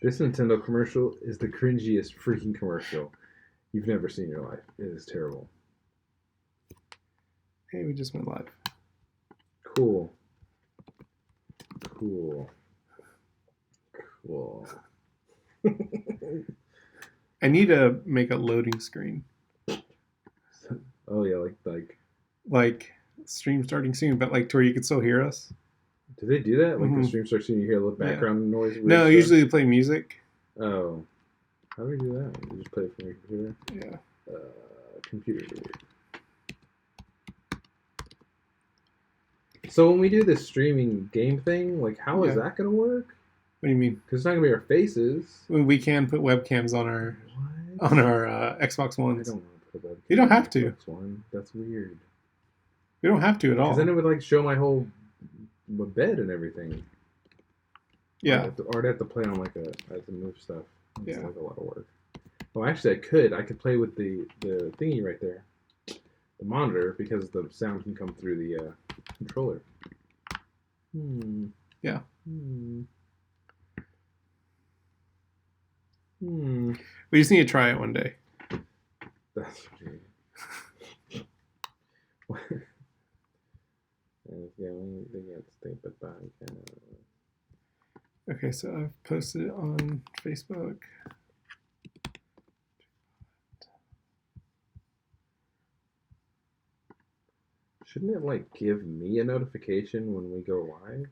This Nintendo commercial is the cringiest freaking commercial you've never seen in your life. It is terrible. Hey, we just went live. Cool. Cool. Cool. I need to make a loading screen. Oh yeah, like stream starting soon, but like to where you can still hear us. Do they do that? Like the stream starts and you hear a little background noise? No, stuff? usually they play music. Oh. How do we do that? You just play it from your computer? Yeah. Computer. So when we do this streaming game thing, like how is that going to work? What do you mean? Because it's not going to be our faces. We can put webcams on our Xbox Ones. I don't want to put a webcam. You don't have to. Xbox One. That's weird. You don't have to at all. Because then it would like show my whole bed and everything. Yeah. Or I'd have to play on like I have to move stuff. It's like a lot of work. Oh, actually, I could play with the thingy right there, the monitor, because the sound can come through the controller. Yeah. We just need to try it one day. That's weird. Okay, so I've posted it on Facebook. Shouldn't it like give me a notification when we go live?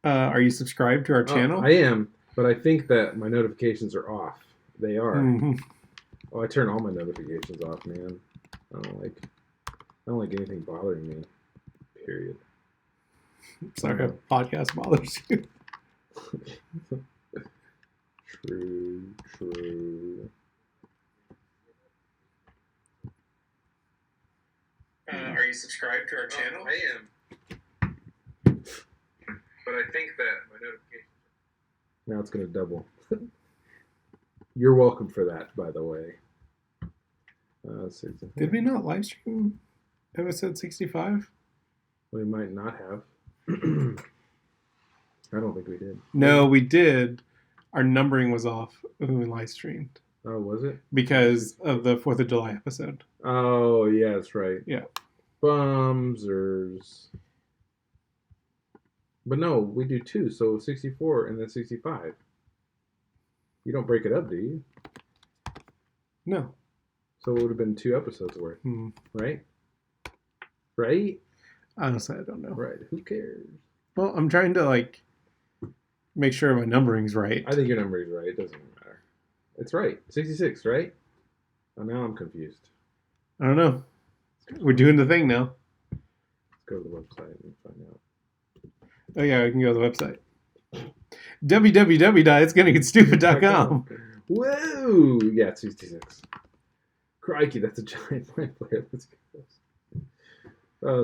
Are you subscribed to our channel? I am, but I think that my notifications are off. They are. Oh, I turn all my notifications off, man. I don't like anything bothering me. Period. Sorry, a podcast bothers you. True. Are you subscribed to our channel? I am. But I think that my notifications... Now it's going to double. You're welcome for that, by the way. Did we not live stream episode 65? We might not have. I don't think we did. No, we did. Our numbering was off when we live streamed. Oh, was it? Because of the 4th of July episode. Oh, yeah, that's right. Yeah. Bumsers. But no, we do 2, so 64 and then 65. You don't break it up, do you? No. So it would have been 2 episodes worth, right? Right? Honestly, I don't know. Right. Who cares? Well, I'm trying to make sure my numbering's right. I think your numbering's right. It doesn't matter. It's right. 66, right? Oh, now I'm confused. I don't know. We're doing the thing now. Let's go to the website and find out. Oh yeah, we can go to the website. www.itsgonnagetstupid.com. Whoa! Yeah, it's 66. Crikey, that's a giant mind player. Let's go.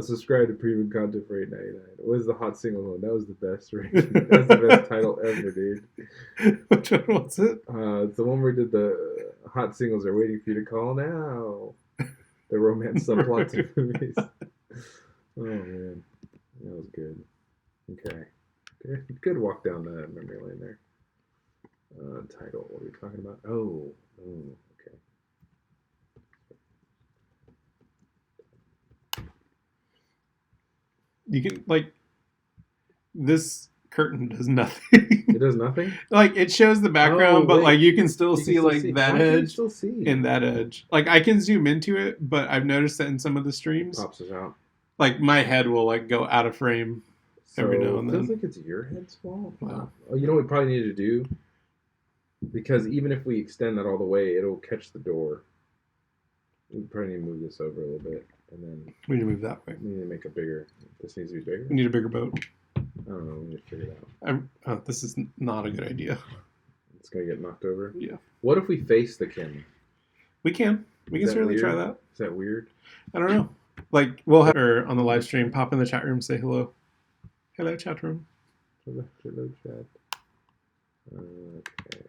Subscribe to premium content for $8.99. What is the hot single one? That was the best, right? That's the best title ever, dude. Which one was it? It's the one where we did the hot singles are waiting for you to call now. The romance subplots of movies. Oh man, that was good. Okay, good walk down the memory lane there. Title. What are we talking about? Oh, okay. You can this curtain does nothing. It does nothing? It shows the background, but you can still see that edge and that edge. I can zoom into it, but I've noticed that in some of the streams, pops us out. My head will go out of frame every now and then. It feels like it's your head's fault. Wow. Oh, you know what we probably need to do? Because even if we extend that all the way, it'll catch the door. We probably need to move this over a little bit, and then we need to move that way. We need to make it bigger. This needs to be bigger. We need a bigger boat. I don't know. We need to figure it out. This is not a good idea. It's gonna get knocked over. Yeah. What if we face the camera? We can. We can certainly try that. Is that weird? I don't know. We'll have her on the live stream. Pop in the chat room. Say hello. Hello, chat room. Hello, chat. Okay.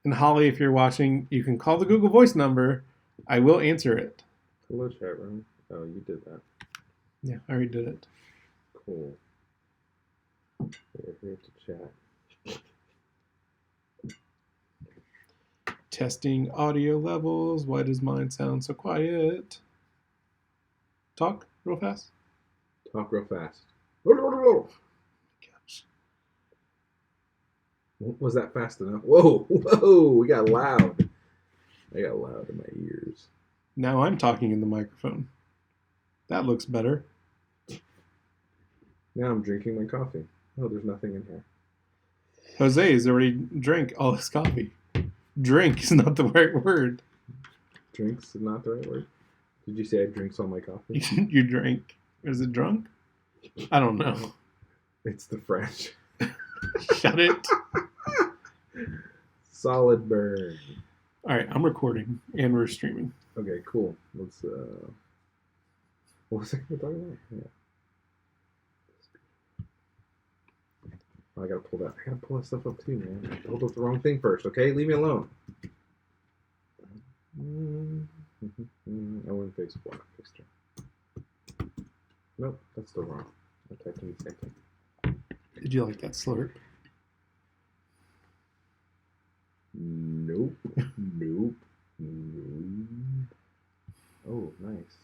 And Holly, if you're watching, you can call the Google Voice number. I will answer it. Hello, chat room. Oh, you did that. Yeah, I already did it. Cool. We're here to chat. Testing audio levels. Why does mine sound so quiet? Talk real fast. Talk real fast. Gosh. Was that fast enough? Whoa, whoa, we got loud. I got loud in my ears. Now I'm talking in the microphone. That looks better. Now I'm drinking my coffee. Oh, there's nothing in here. Jose has already drank all his coffee. Drink is not the right word. Drinks is not the right word? Did you say I drinks all my coffee? You drank. Is it drunk? I don't know. It's the French. Shut it. Solid burn. All right, I'm recording and we're streaming. Okay, cool. Let's, what was I going to talk about? Yeah. I gotta pull that stuff up too, man. I pulled up the wrong thing first, okay? Leave me alone. I went face black. Nope, that's still wrong. I typed in the same thing. Did you like that slurp? Nope. Nope. Oh, nice.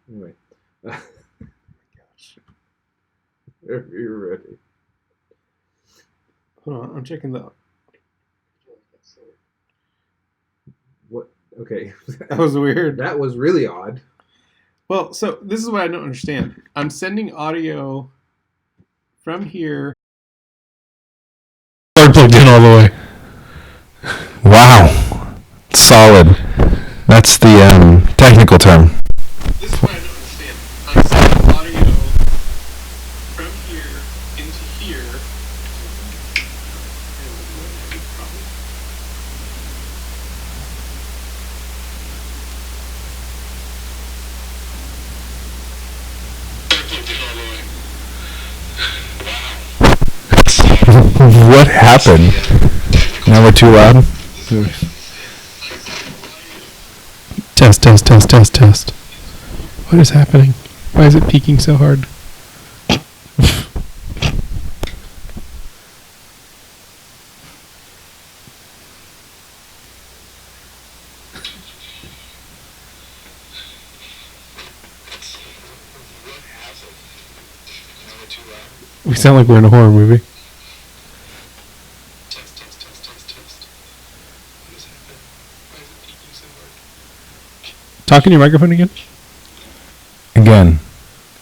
Anyway. Gosh. Are you ready? Hold on, I'm checking the... What? Okay. That was weird. That was really odd. Well, so this is what I don't understand. I'm sending audio from here. Plugged in all the way. Wow. Solid. That's the technical term. This is what I don't understand. I'm sending audio from here into here. What happened? Now we're too loud? Test. What is happening? Why is it peaking so hard? We sound like we're in a horror movie. Test. What is happening? Why is it peaking so hard? Talk in your microphone again? Again.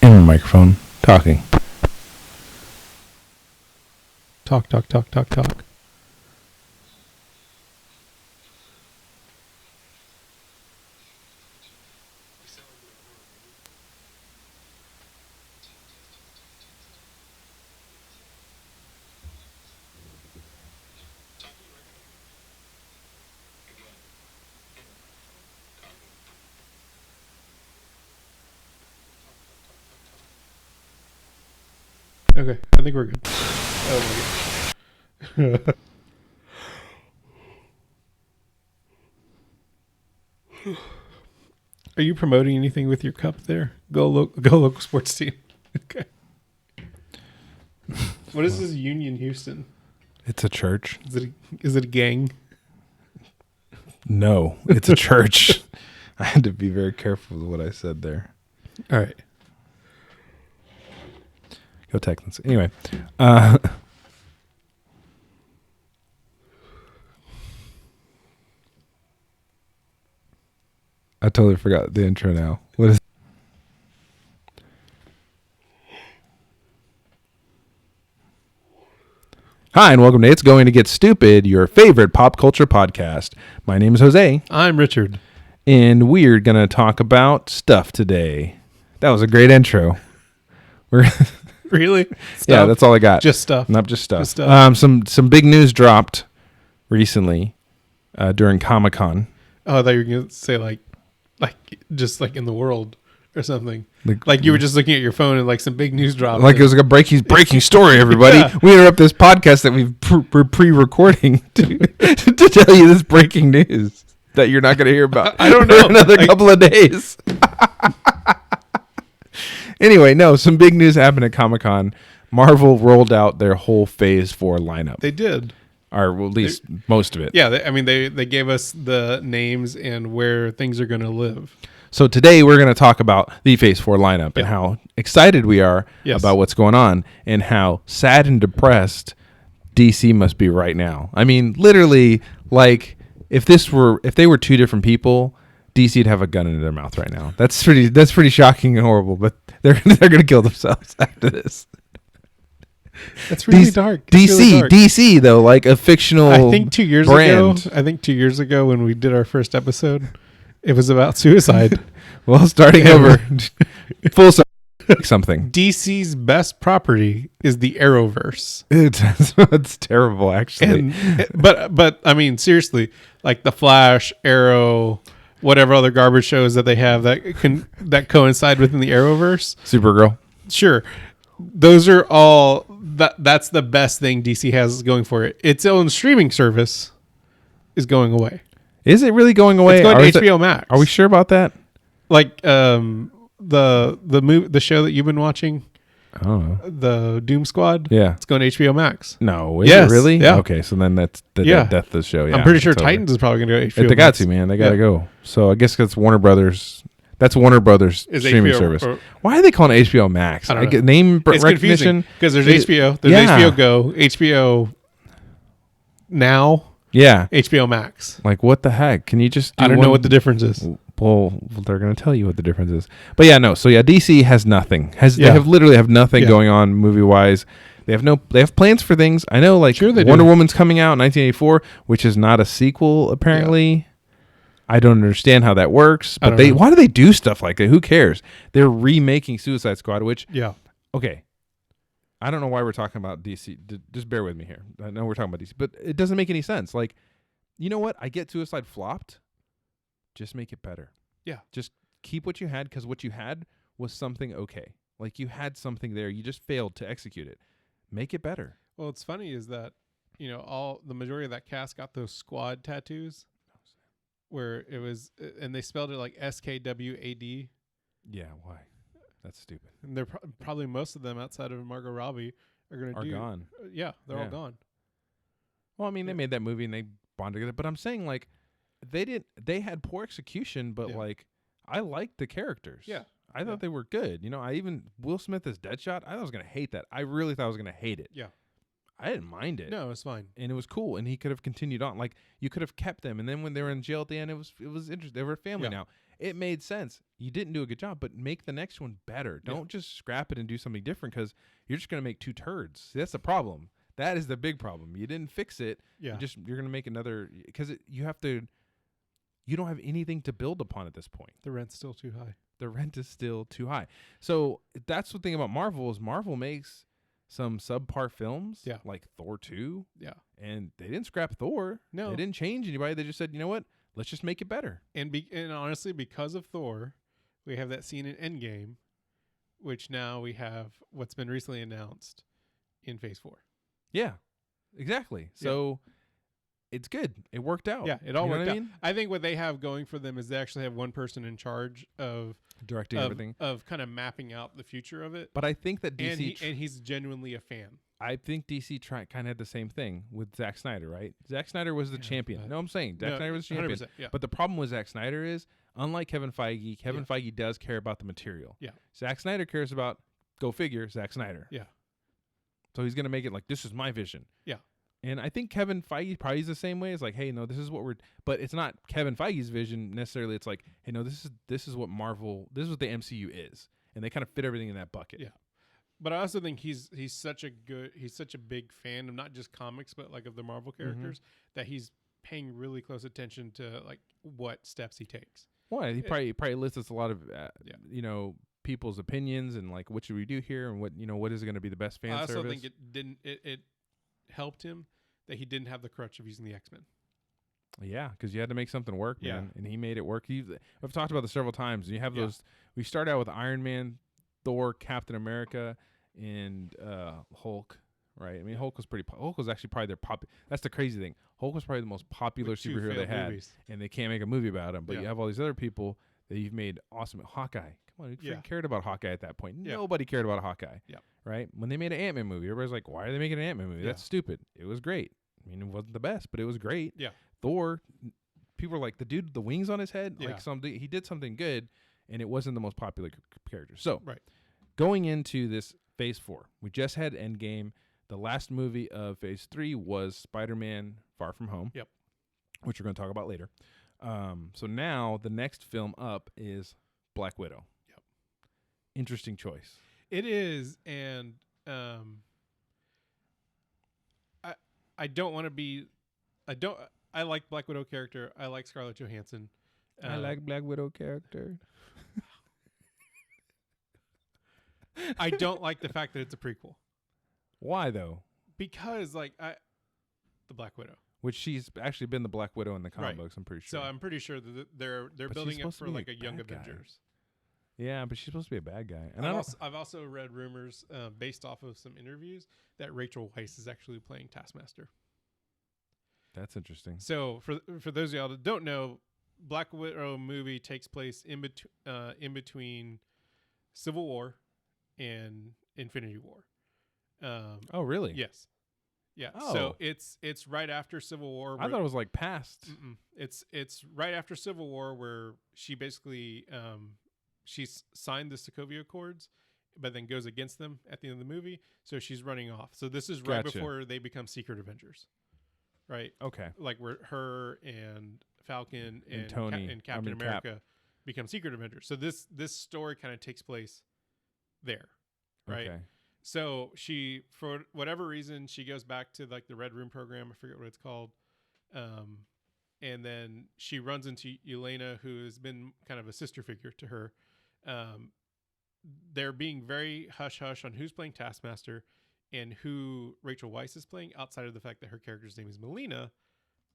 In the microphone. Talking. Talk. Okay, I think we're good. Oh my god. Are you promoting anything with your cup there? Go local sports team. Okay. What is this Union Houston? It's a church. Is it a gang? No, it's a church. I had to be very careful with what I said there. All right. Go Texans. Anyway. I totally forgot the intro now. What is... Hi, and welcome to It's Going to Get Stupid, your favorite pop culture podcast. My name is Jose. I'm Richard. And we're going to talk about stuff today. That was a great intro. We're... Really? Stuff? Yeah, that's all I got. Just stuff. Not just stuff. Just stuff. Some big news dropped recently during Comic-Con. Oh, I thought you were going to say like just like in the world. or something. Like you were just looking at your phone and like some big news dropped. Like it was like a breaking story, everybody. Yeah. We interrupt this podcast that we're pre-recording to tell you this breaking news that you're not going to hear about. I don't know. For another couple of days. Anyway, no, some big news happened at Comic-Con. Marvel rolled out their whole Phase 4 lineup. They did. Or well, at least most of it. Yeah, they gave us the names and where things are going to live. So today we're going to talk about the Phase 4 lineup and how excited we are about what's going on and how sad and depressed DC must be right now. I mean, literally, like if they were two different people, DC'd have a gun in their mouth right now. That's pretty shocking and horrible, but they're going to kill themselves after this. That's really dark. DC though, like a fictional I think 2 years brand. ago, 2 years ago when we did our first episode, it was about suicide. Well, starting over full something. DC's best property is the Arrowverse. It's terrible actually. But I mean seriously, like the Flash, Arrow, whatever other garbage shows that they have that coincide within the Arrowverse. Supergirl. Sure. Those are all that's the best thing DC has going for it. Its own streaming service is going away. Is it really going away? It's going to HBO Max. Are we sure about that? Like the show that you've been watching, the Doom Squad. Yeah, it's going to HBO Max. No, is it really? Yeah. Okay, so then that's the death of the show. Yeah, I'm pretty sure Titans is probably going to go to HBO. They got to, man. They got to go. So I guess that's Warner Brothers. That's Warner Brothers streaming HBO, service. Why are they calling it HBO Max? I don't know. Name it's recognition because there's HBO, there's HBO Go, HBO Now. Yeah, HBO Max. Like what the heck? Can you just? I don't know what the difference is. Well, they're going to tell you what the difference is. But yeah, no. So yeah, DC has nothing. They literally have nothing going on movie wise. They have plans for things. I know, like Wonder Woman's coming out in 1984, which is not a sequel apparently. Yeah. I don't understand how that works, but why do they do stuff like that? Who cares? They're remaking Suicide Squad, which okay. I don't know why we're talking about DC. Just bear with me here. I know we're talking about DC, but it doesn't make any sense. Like, you know what? I get Suicide flopped. Just make it better. Yeah. Just keep what you had because what you had was something okay. Like you had something there. You just failed to execute it. Make it better. Well, what's funny is that, the majority of that cast got those squad tattoos where it was, and they spelled it like SKWAD. Yeah, why? That's stupid. And they're probably most of them outside of Margot Robbie are gone. They're all gone. Well, I mean, they made that movie and they bonded together, but I'm saying like they had poor execution, but like I liked the characters. Yeah. I thought they were good. Will Smith as Deadshot, I thought I was going to hate that. I really thought I was going to hate it. Yeah. I didn't mind it. No, it was fine. And it was cool. And he could have continued on. Like, you could have kept them. And then when they were in jail at the end, it was interesting. They were a family now. It made sense. You didn't do a good job, but make the next one better. Don't just scrap it and do something different because you're just going to make two turds. See, that's the problem. That is the big problem. You didn't fix it. Yeah. You're going to make another because you don't have anything to build upon at this point. The rent's still too high. The rent is still too high. So that's the thing about Marvel is Marvel makes some subpar films, like Thor 2. Yeah. And they didn't scrap Thor. No. They didn't change anybody. They just said, you know what? Let's just make it better. And honestly, because of Thor, we have that scene in Endgame, which now we have what's been recently announced in Phase 4. Yeah, exactly. So it's good. It worked out. Yeah, it all worked out. I think what they have going for them is they actually have one person in charge of directing everything, of kind of mapping out the future of it. But I think that DC and he's genuinely a fan. I think DC kind of had the same thing with Zack Snyder, right? Zack Snyder was the champion. No, I'm saying Zack Snyder was the champion. But the problem with Zack Snyder is, unlike Kevin Feige, Kevin Feige does care about the material. Yeah. Zack Snyder cares about, go figure, Zack Snyder. Yeah. So he's going to make it like, this is my vision. Yeah. And I think Kevin Feige probably is the same way. It's like, hey, no, this is what but it's not Kevin Feige's vision necessarily. It's like, hey, no, this is what Marvel, this is what the MCU is. And they kind of fit everything in that bucket. Yeah. But I also think he's such a big fan of not just comics, but like of the Marvel characters that he's paying really close attention to like what steps he takes. Well, he probably lists a lot of, people's opinions and like, what should we do here? And what is going to be the best fan service? I also think it helped him that he didn't have the crutch of using the X-Men. Yeah, because you had to make something work, man, Yeah. and he made it work. I've talked about this several times. You have Yeah. those. We start out with Iron Man, Thor, Captain America, and Hulk. Right? I mean, Hulk was actually probably their pop. That's the crazy thing. Hulk was probably the most popular With 2 superhero they failed had, movies. and they can't make a movie about him. But Yeah. you have all these other people that you've made awesome. Hawkeye. Come on, who freaking cared about Hawkeye at that point? Yeah. Nobody cared about Hawkeye. Yeah. Right? When they made an Ant-Man movie, everybody's like, "Why are they making an Ant-Man movie? That's stupid." It was great. I mean, it wasn't the best, but it was great. Yeah. Thor. People are like, the dude with the wings on his head, Yeah. he did something good, and it wasn't the most popular character. So, Right. going into this Phase 4, we just had Endgame. The last movie of Phase 3 was Spider-Man: Far From Home. Yep. Which we're going to talk about later. So now the next film up is Black Widow. Yep. Interesting choice. It is, and I don't want to be. I like Black Widow character. I like Scarlett Johansson. I like Black Widow character. I don't like the fact that it's a prequel. Why though? Because the Black Widow, which she's actually been the Black Widow in the comic Right. books, I'm pretty sure. so I'm pretty sure that they're But building she's it supposed to for be like a a Young bad guy. Avengers. Yeah, but she's supposed to be a bad guy. And I've also read rumors based off of some interviews that Rachel Weisz is actually playing Taskmaster. That's interesting. So for those of y'all that don't know, Black Widow movie takes place in between Civil War and Infinity War. Oh, really? Yes. Yeah. Oh. So it's right after Civil War. I thought it was like past. It's right after Civil War where she basically she's signed the Sokovia Accords, but then goes against them at the end of the movie. So she's running off. So this is right Gotcha. before they become Secret Avengers, right? Okay. Like where her and Falcon and Tony, and Captain Cap. America become Secret Avengers. So this story kind of takes place there, right? Okay. So she, for whatever reason, she goes back to like the Red Room program. I forget what it's called. And then she runs into Yelena, who has been kind of a sister figure to her. They're being very hush-hush on who's playing Taskmaster and who Rachel Weisz is playing, outside of the fact that her character's name is Melina.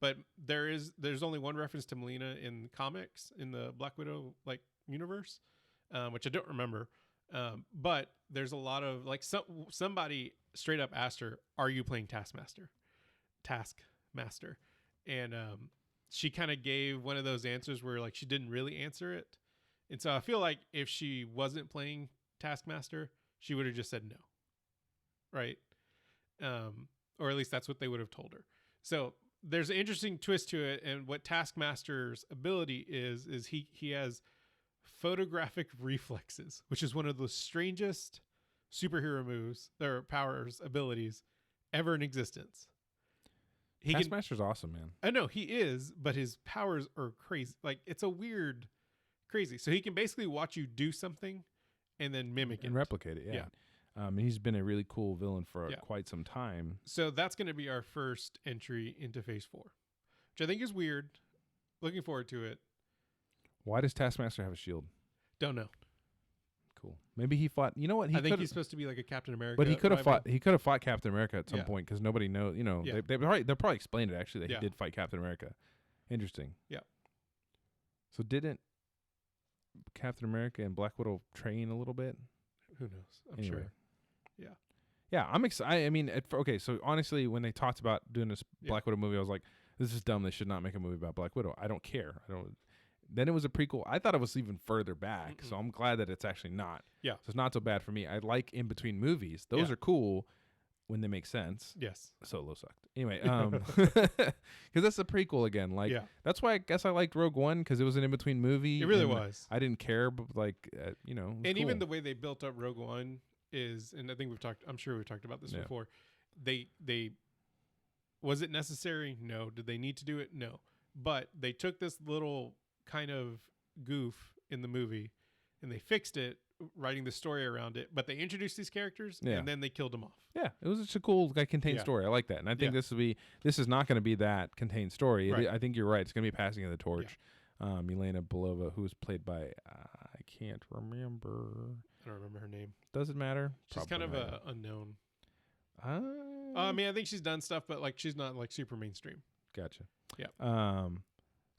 But there's only one reference to Melina in the comics, in the Black Widow like universe, which I don't remember. But there's a lot of like somebody straight up asked her, "Are you playing Taskmaster?" And she kind of gave one of those answers where like she didn't really answer it. And so I feel like if she wasn't playing Taskmaster, she would have just said no. Right? Or at least that's what they would have told her. So there's an interesting twist to it, and what Taskmaster's ability is he has photographic reflexes, which is one of the strangest superhero moves, their powers, abilities ever in existence. Taskmaster's awesome, man. I know he is, but his powers are crazy. Like it's a weird, crazy. So he can basically watch you do something and then mimic and it. replicate it. Yeah. And he's been a really cool villain for quite some time. So that's going to be our first entry into Phase 4, which I think is weird. Looking forward to it. Why does Taskmaster have a shield? Don't know. Cool. Maybe he fought. You know what? I think he's supposed to be like a Captain America. But he could have rival. fought. He could have fought Captain America at some point because nobody knows. You know, Yeah. they'll probably explain it actually that he did fight Captain America. Interesting. Yeah. So didn't Captain America and Black Widow train a little bit? Who knows? I'm sure. Yeah. Yeah, I'm excited. I mean, okay. So honestly, when they talked about doing this Black Widow movie, I was like, "This is dumb. They should not make a movie about Black Widow." I don't care. I don't. Then it was a prequel. I thought it was even further back, so I'm glad that it's actually not. Yeah. So it's not so bad for me. I like in between movies. Those are cool when they make sense. Yes. Solo sucked. Anyway, because that's a prequel again. Like, that's why I guess I liked Rogue One because it was an in between movie. It really was. I didn't care, but like, you know. And cool. Even the way they built up Rogue One is, and I think I'm sure we've talked about this before. They was it necessary? No. Did they need to do it? No. But they took this little kind of goof in the movie and they fixed it, writing the story around it, but they introduced these characters and then they killed them off. Yeah, it was just a cool contained story. I like that, and I think this is not going to be that contained story. Right. I think you're right. It's going to be passing of the torch. Yelena Belova, who was played by I can't remember. I don't remember her name. Doesn't matter. She's kind of a unknown. I mean, I think she's done stuff, but like she's not like super mainstream. Gotcha. Yeah.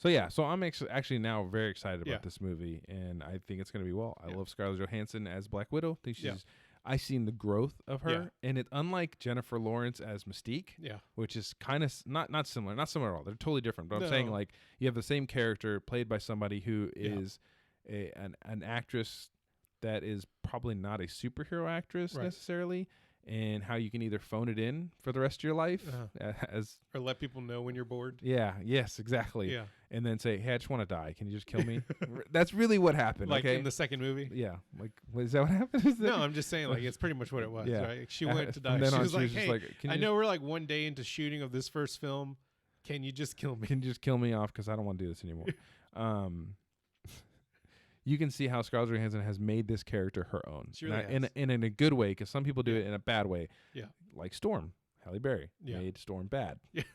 So I'm actually now very excited about this movie, and I think it's going to be well. I love Scarlett Johansson as Black Widow. I think I've seen the growth of her, and it unlike Jennifer Lawrence as Mystique, which is kind of not similar at all. They're totally different. But I'm saying like you have the same character played by somebody who is an actress that is probably not a superhero actress necessarily. And how you can either phone it in for the rest of your life or let people know when you're bored. Yes, exactly. Yeah. And then say, hey, I just want to die. Can you just kill me? That's really what happened. Like in the second movie? Yeah. Like, is that what happened? No, I'm just saying, like, it's pretty much what it was, right? She went to die. She was like, hey, I know we're like one day into shooting of this first film. Can you just kill me? Can you just kill me off? Because I don't want to do this anymore. You can see how Scarlett Johansson has made this character her own. She really has. In a good way, because some people do it in a bad way. Yeah. Like Storm. Halle Berry made Storm bad. Yes.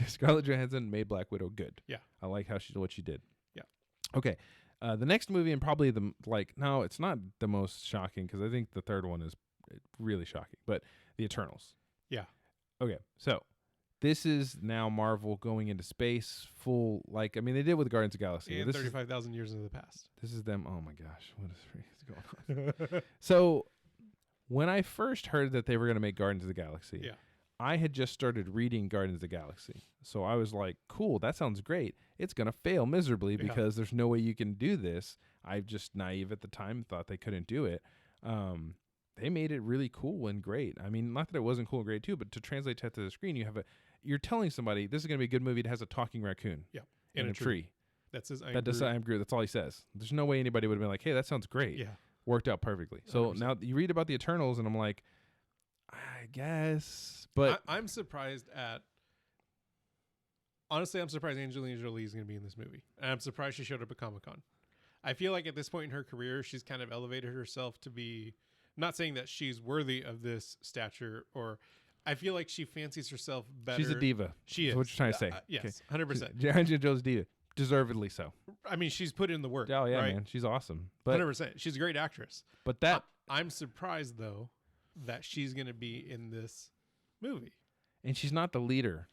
Scarlett Johansson made Black Widow good. Yeah. I like what she did. Yeah. Okay. The next movie, and probably no, it's not the most shocking, because I think the third one is really shocking, but The Eternals. Yeah. Okay. So this is now Marvel going into space full, they did it with Guardians of the Galaxy. And 35,000 years into the past. This is them. Oh my gosh. What is going on? So when I first heard that they were going to make Guardians of the Galaxy, I had just started reading Guardians of the Galaxy. So I was like, cool, that sounds great. It's going to fail miserably because there's no way you can do this. I'm just naive at the time, thought they couldn't do it. They made it really cool and great. I mean, not that it wasn't cool and great too, but to translate that to the screen, you're telling somebody this is going to be a good movie that has a talking raccoon. Yeah. In a tree. That says, I am Groot. That's all he says. There's no way anybody would have been like, hey, that sounds great. Yeah. Worked out perfectly. So 100%. Now you read about the Eternals and I'm like, I guess, but I'm surprised honestly, I'm surprised Angelina Jolie is going to be in this movie. And I'm surprised she showed up at Comic-Con. I feel like at this point in her career, she's kind of elevated herself to be, not saying that she's worthy of this stature, or I feel like she fancies herself better. She's a diva. She is. That's what you're trying to say. Yes, 100%. Angelina Jolie's a diva. Deservedly so. I mean, she's put in the work. Oh, yeah, right? Man. She's awesome. But 100%. She's a great actress. But I'm surprised, though, that she's going to be in this movie. And she's not the leader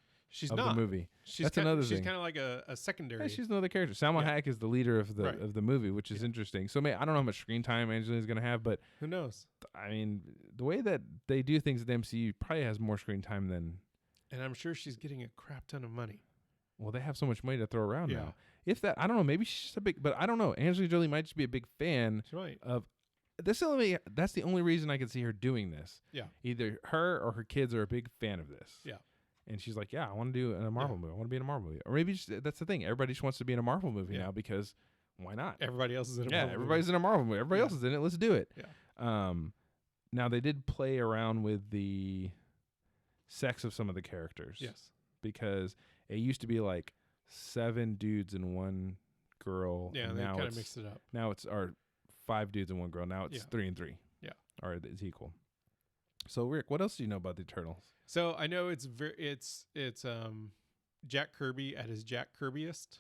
of the movie. That's another thing. She's kind of like a secondary. Yeah, she's another character. Salma Hayek is the leader of the movie, which is interesting. So I don't know how much screen time Angelina's going to have, but who knows? I mean, the way that they do things at the MCU probably has more screen time than. And I'm sure she's getting a crap ton of money. Well, they have so much money to throw around now. If that, I don't know. Maybe she's just but I don't know. Angelina Jolie might just be a big fan of. That's the only reason I can see her doing this. Yeah. Either her or her kids are a big fan of this. Yeah. And she's like, I want to do a Marvel movie. I want to be in a Marvel movie. Or maybe that's the thing. Everybody just wants to be in a Marvel movie now because why not? Everybody else is in a Marvel movie. Everybody's in a Marvel movie. Everybody else is in it. Let's do it. Yeah. Now, they did play around with the sex of some of the characters. Yes. Because it used to be like 7 dudes and 1 girl. Yeah, they kind of mixed it up. Now it's 5 dudes and 1 girl. Now it's 3 and 3. Yeah. Or it's equal. So Rick, what else do you know about the Eternals? So I know it's Jack Kirby at his Jack Kirbyist.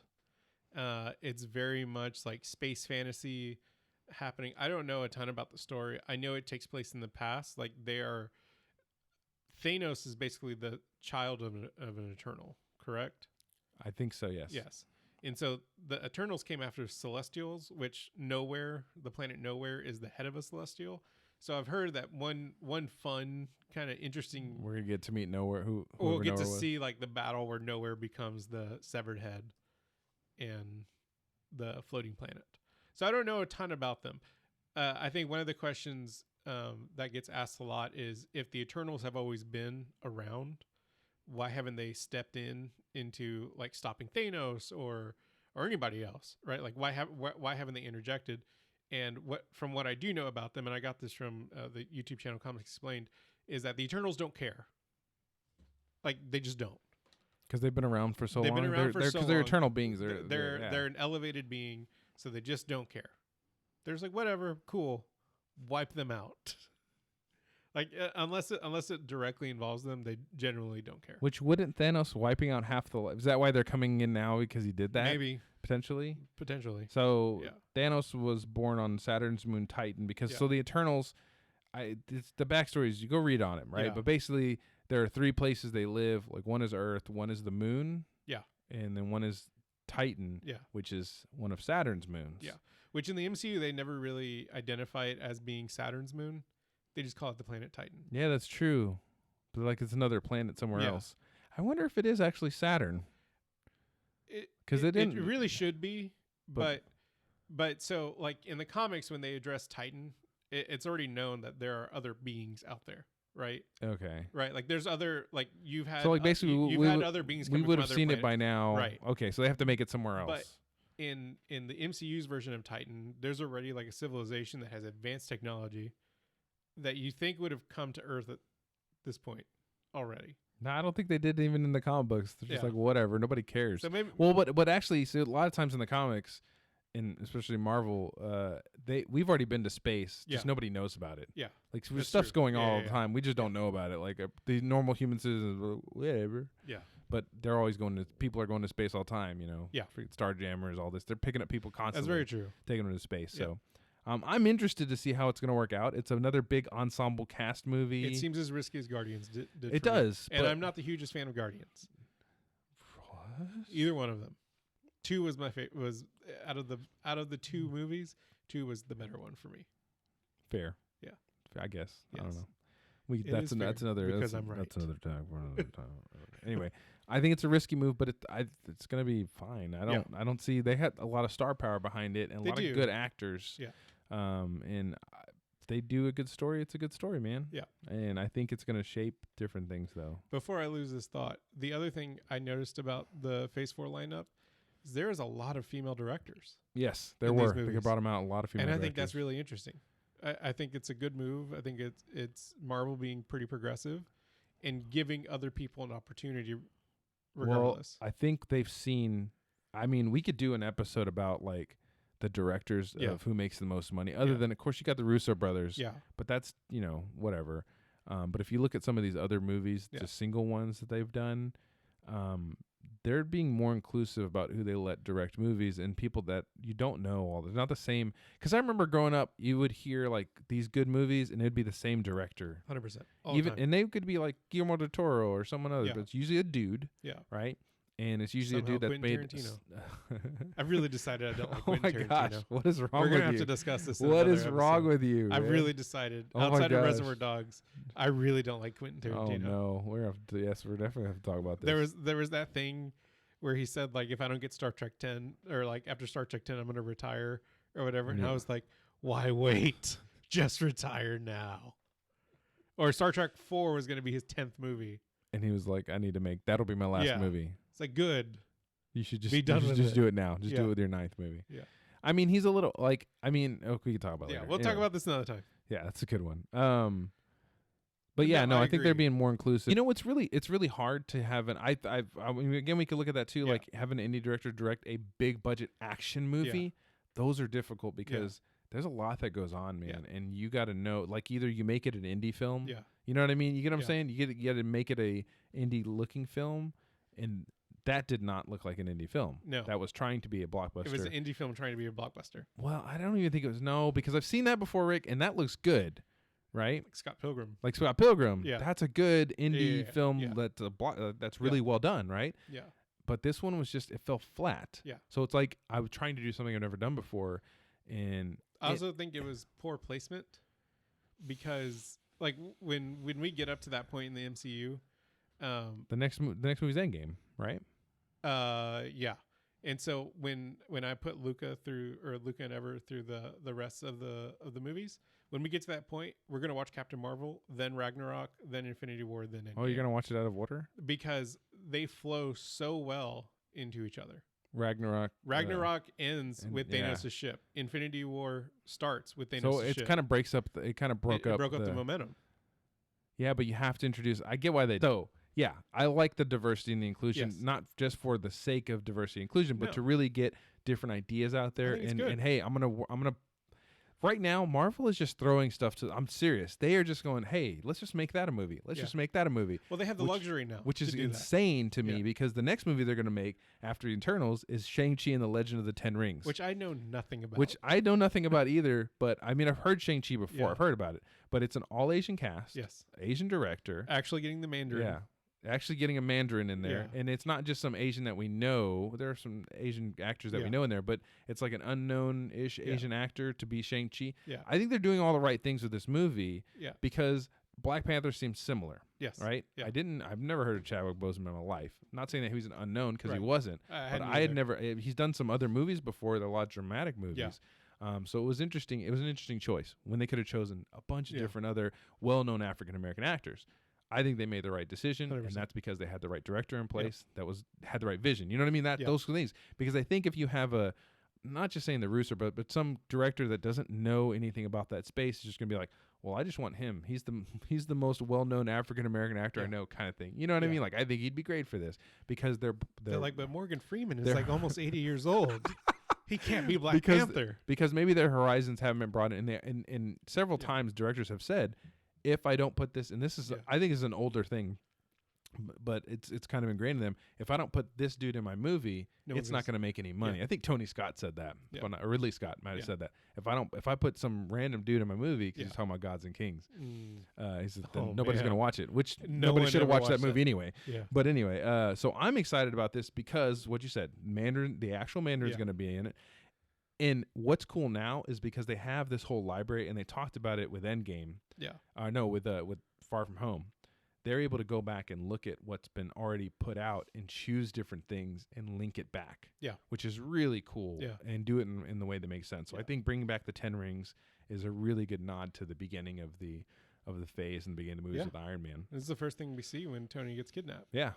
It's very much like space fantasy happening. I don't know a ton about the story. I know it takes place in the past. Like Thanos is basically the child of an Eternal, correct? I think so, yes. Yes. And so the Eternals came after Celestials, which the planet Nowhere is the head of a Celestial. So I've heard that one fun kind of interesting. We're gonna get to meet Nowhere. We'll get to see like the battle where Nowhere becomes the severed head, and the floating planet. So I don't know a ton about them. I think one of the questions that gets asked a lot is if the Eternals have always been around, why haven't they stepped into like stopping Thanos or anybody else, right? Like why haven't they interjected? And from what I do know about them, and I got this from the YouTube channel Comics Explained, is that the Eternals don't care. Like they just don't. Because they've been around for so long. They've been around for so long. Because they're eternal beings. They're an elevated being, so they just don't care. They're just like, whatever, cool, wipe them out. Like unless it directly involves them, they generally don't care. Which wouldn't Thanos wiping out half the life? Is that why they're coming in now because he did that? Maybe. Potentially. So Thanos was born on Saturn's moon Titan because so the Eternals, it's the backstory is you go read on it, right? Yeah. But basically there are 3 places they live. Like one is Earth, one is the moon, and then one is Titan, which is one of Saturn's moons. Yeah, which in the MCU they never really identify it as being Saturn's moon. They just call it the planet Titan. Yeah, that's true. But like it's another planet somewhere else. I wonder if it is actually Saturn. Because it really should be, but so like in the comics when they address Titan, it's already known that there are other beings out there. Right. Okay. Right. Like there's other like you've had. So like basically you've had other beings. We would have seen planets. It by now. Right. Okay. So they have to make it somewhere else. But in the MCU's version of Titan, there's already like a civilization that has advanced technology that you think would have come to Earth at this point already. No, I don't think they did even in the comic books. They're just like whatever. Nobody cares. So maybe. Well, but actually, so a lot of times in the comics, and especially Marvel, we've already been to space. Just nobody knows about it. Yeah, like stuff's going on all the time. We just don't know about it. Like the normal human citizens, whatever. Yeah, but they're always going to. People are going to space all the time. You know. Yeah, Starjammers, all this. They're picking up people constantly. That's very true. Taking them to space. Yeah. So, I'm interested to see how it's going to work out. It's another big ensemble cast movie. It seems as risky as Guardians did. It does, and I'm not the hugest fan of Guardians. What? Either one of them. 2 was my favorite. Was out of the 2 movies, 2 was the better one for me. Fair. Yeah. I guess. Yes. I don't know. That's another because I'm right. That's another time for another time. Anyway, I think it's a risky move, but it's going to be fine. I don't see they had a lot of star power behind it and a lot of good actors. Yeah. And they do a good story. It's a good story, man. Yeah. And I think it's going to shape different things, though. Before I lose this thought, the other thing I noticed about the Phase 4 lineup is there is a lot of female directors. Yes, there were. They brought them out a lot of female directors. And I think that's really interesting. I think it's a good move. I think it's Marvel being pretty progressive and giving other people an opportunity regardless. Well, I think they've seen... I mean, we could do an episode about, like, the directors of who makes the most money. Other than, of course, you got the Russo brothers. Yeah. But that's, whatever. But if you look at some of these other movies, just single ones that they've done, they're being more inclusive about who they let direct movies and people that you don't know. They're not the same. Because I remember growing up, you would hear like these good movies and it'd be the same director. 100%. And they could be like Guillermo del Toro or someone other, but it's usually a dude. Yeah. Right? And it's usually Somehow a dude that made... Tarantino. I've really decided I don't like Quentin Tarantino. Gosh, what is wrong with you? We're going to have to discuss this in What is episode. wrong with you? I've really decided, outside of Reservoir Dogs, I really don't like Quentin Tarantino. Oh, no. We're definitely going to have to talk about this. There was that thing where he said, like, if I don't get Star Trek 10, or like after Star Trek 10, I'm going to retire or whatever. And I was like, why wait? Just retire now. Or Star Trek 4 was going to be his 10th movie. And he was like, that'll be my last movie. It's like, good. You should just be done with just do it now. Just do it with your 9th movie. Yeah. I mean, he's a little like, we can talk about it later. We'll talk about this another time. Yeah, that's a good one. But yeah, I think they're being more inclusive. It's really hard to have I mean, again, we could look at that too, like having an indie director direct a big budget action movie. Yeah. Those are difficult because there's a lot that goes on, man. Yeah. And you got to know, like, either you make it an indie film. Yeah. You know what I mean? You get what I'm saying? You got to make it a indie looking film, and that did not look like an indie film. No. That was trying to be a blockbuster. It was an indie film trying to be a blockbuster. Well, I don't even think it was. No, because I've seen that before, Rick, and that looks good. Right? Like Scott Pilgrim. Yeah. That's a good indie film that's really well done, right? Yeah. But this one was just, it fell flat. Yeah. So it's like I was trying to do something I've never done before. And I also think it was poor placement because, like, when we get up to that point in the MCU, the next movie's Endgame, right? Yeah. And so when I put Luca and Ever through the rest of the movies, when we get to that point, we're gonna watch Captain Marvel, then Ragnarok, then Infinity War, then Endgame. Oh, you're gonna watch it out of order? Because they flow so well into each other. Ragnarok ends with Thanos' ship. Infinity War starts with Thanos' ship. So it kind of breaks up. It kind of broke up the momentum. Yeah, but you have to introduce. I get why they. So yeah, I like the diversity and the inclusion, not just for the sake of diversity and inclusion, but to really get different ideas out there. And hey, I'm gonna. Right now, Marvel is just throwing stuff to. I'm serious. They are just going, hey, let's just make that a movie. Let's just make that a movie. Well, they have the luxury now, which is insane to me because the next movie they're going to make after Eternals is Shang-Chi and the Legend of the Ten Rings, which I know nothing about. Which I know nothing about either. But I mean, I've heard Shang-Chi before. I've heard about it. But it's an all Asian cast. Yes. Asian director. Actually getting the Mandarin. Yeah. Actually getting a Mandarin in there. Yeah. And it's not just some Asian that we know. There are some Asian actors that we know in there, but it's like an unknown-ish Asian actor to be Shang-Chi. Yeah. I think they're doing all the right things with this movie because Black Panther seems similar. Yes. Right? Yeah. I've never heard of Chadwick Boseman in my life. I'm not saying that he was an unknown because he Right. wasn't. But I had never, he's done some other movies before, a lot of dramatic movies. Yeah. So it was interesting. It was an interesting choice when they could have chosen a bunch of different other well-known African-American actors. I think they made the right decision, 100%. and that's because they had the right director in place that had the right vision. You know what I mean? Those things. Because I think if you have not just saying the Rooster, but some director that doesn't know anything about that space is just gonna be like, well, I just want him. He's the most well-known African-American actor I know, kind of thing. You know what I mean? Like, I think he'd be great for this because they're like, but Morgan Freeman is like almost 80 years old. He can't be Black Panther because maybe their horizons haven't been brought in there. And several times directors have said, if I don't put this, and this is, I think is an older thing, but it's kind of ingrained in them. If I don't put this dude in my movie, it's not going to make any money. I think Tony Scott said that, or Ridley Scott might have said that. If I put some random dude in my movie, because he's talking about Gods and Kings, he said nobody's going to watch it. Which nobody should have watched that movie anyway. Yeah. But anyway, so I'm excited about this because what you said, the actual Mandarin is going to be in it. And what's cool now is because they have this whole library, and they talked about it with Endgame. Yeah. With Far From Home. They're able to go back and look at what's been already put out and choose different things and link it back. Yeah. Which is really cool. Yeah. And do it in the way that makes sense. So I think bringing back the 10 rings is a really good nod to the beginning of the phase and the beginning of the movies with Iron Man. This is the first thing we see when Tony gets kidnapped. Yeah.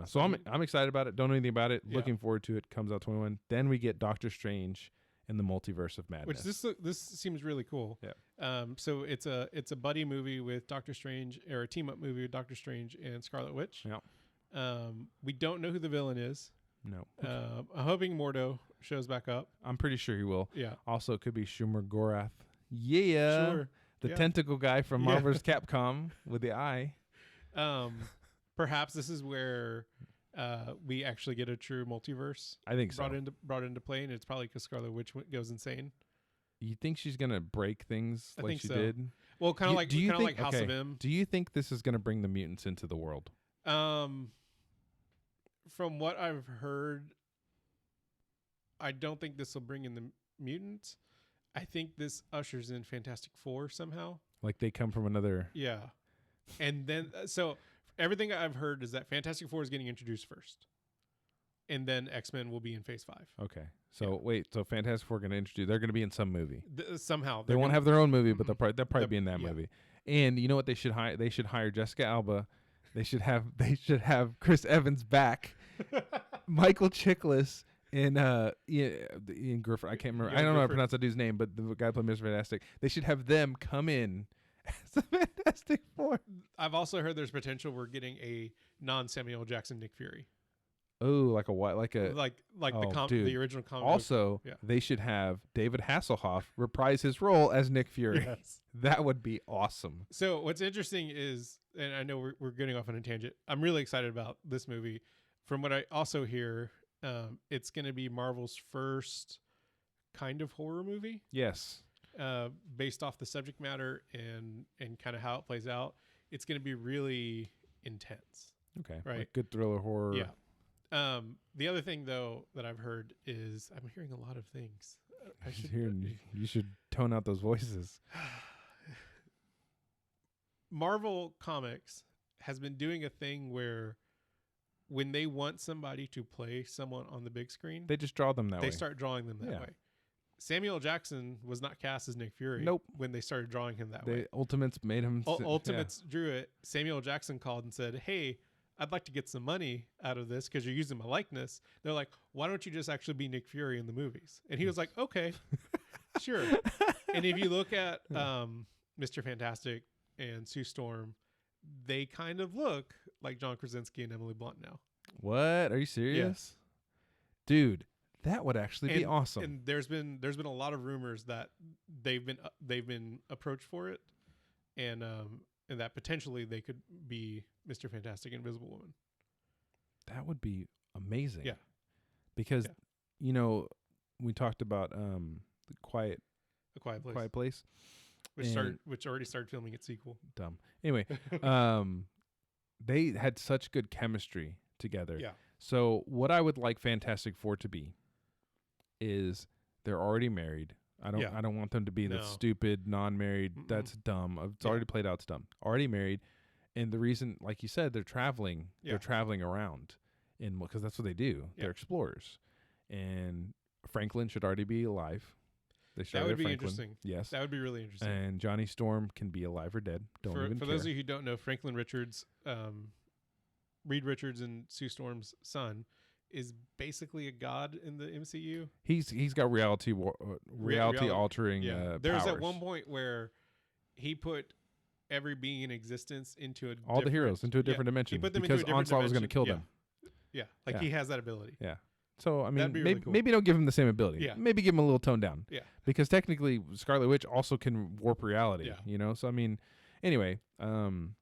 So I'm excited about it. Don't know anything about it. Yeah. Looking forward to it. Comes out 21. Then we get Doctor Strange in the Multiverse of Madness. Which this seems really cool. Yeah. So it's a buddy movie with Doctor Strange, or a team up movie with Doctor Strange and Scarlet Witch. Yeah. We don't know who the villain is. No. I'm hoping Mordo shows back up. I'm pretty sure he will. Yeah. Also, it could be Schumer Gorath. Yeah. Sure. The tentacle guy from Marvel's Capcom with the eye. Perhaps this is where we actually get a true multiverse. I think so. Brought into play, and it's probably because Scarlet Witch goes insane. You think she's gonna break things I like think she so. did? Well, kind of like House of M. Do you think this is gonna bring the mutants into the world? From what I've heard, I don't think this will bring in the mutants. I think this ushers in Fantastic Four somehow. Like they come from another. Yeah, and then so everything I've heard is that Fantastic Four is getting introduced first, and then X-Men will be in Phase 5. Okay, so wait, so Fantastic Four are going to introduce? They're going to be in some movie. Somehow they won't have their own movie, but they'll probably be in that movie. And you know what they should hire? They should hire Jessica Alba. They should have Chris Evans back, Michael Chiklis, and Ian Griffith. I can't remember. I don't know how to pronounce that dude's name, but the guy playing Mr. Fantastic. They should have them come in as the Fantastic Four. I've also heard there's potential we're getting a non-Samuel Jackson Nick Fury. Oh, like the original comic. Also, they should have David Hasselhoff reprise his role as Nick Fury. Yes. That would be awesome. So what's interesting is, and I know we're getting off on a tangent, I'm really excited about this movie. From what I also hear, it's going to be Marvel's first kind of horror movie. Yes. Based off the subject matter and kind of how it plays out. It's going to be really intense. Okay. Right. Like good thriller horror. Yeah. The other thing though that I've heard is I'm hearing a lot of things. You should tone out those voices. Marvel Comics has been doing a thing where when they want somebody to play someone on the big screen, they just draw them that way. They start drawing them that way. Samuel Jackson was not cast as Nick Fury. Nope. When they started drawing him that way. Ultimates made him. Ultimates drew it. Samuel Jackson called and said, "Hey, I'd like to get some money out of this because you're using my likeness." They're like, "Why don't you just actually be Nick Fury in the movies?" And he was like, "Okay, sure." And if you look at Mr. Fantastic and Sue Storm, they kind of look like John Krasinski and Emily Blunt now. What? Are you serious? Yes. Dude, that would actually be awesome. And there's been a lot of rumors that they've been approached for it, and that potentially they could be Mr. Fantastic and Invisible Woman. That would be amazing. Yeah. Because we talked about A Quiet Place. Which already started filming its sequel. Dumb. Anyway, they had such good chemistry together. Yeah. So what I would like Fantastic Four to be is they're already married. I don't want them to be the stupid non-married. Mm-mm. That's dumb. It's already played out. It's dumb. Already married, and the reason, like you said, they're traveling. Yeah. They're traveling around, because that's what they do. Yeah. They're explorers, and Franklin should already be alive. That would be interesting. Yes, that would be really interesting. And Johnny Storm can be alive or dead. For those of you who don't know, Franklin Richards, Reed Richards, and Sue Storm's son, is basically a god in the MCU. He's got reality altering. Yeah. There's powers. At one point where he put every being in existence into all the heroes into a different dimension. He put them because into a different Onslaught was going to kill them. Yeah, he has that ability. Yeah. So I mean, really cool. maybe don't give him the same ability. Yeah. Maybe give him a little tone down. Yeah. Because technically, Scarlet Witch also can warp reality. Yeah. You know. So I mean, anyway, and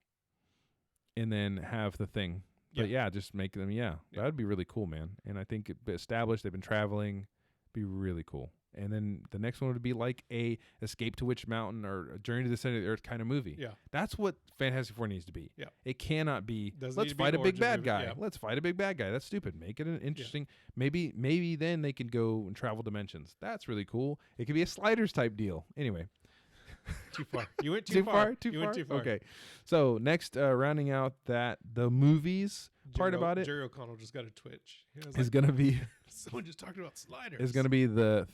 then have the Thing. But just make them. Yeah, that would be really cool, man. And I think established they've been traveling, be really cool. And then the next one would be like a Escape to Witch Mountain or a Journey to the Center of the Earth kind of movie. Yeah, that's what Fantastic Four needs to be. Yeah, it cannot be. Let's fight a big bad guy. Let's fight a big bad guy. That's stupid. Make it an interesting. Yeah. Maybe then they could go and travel dimensions. That's really cool. It could be a Sliders type deal. Anyway. Too far. You went too far. Too went too far. Okay. So next, rounding out the movies part about it. Jerry O'Connell just got a twitch. Is going to be. Someone just talking about sliders. Is going to be the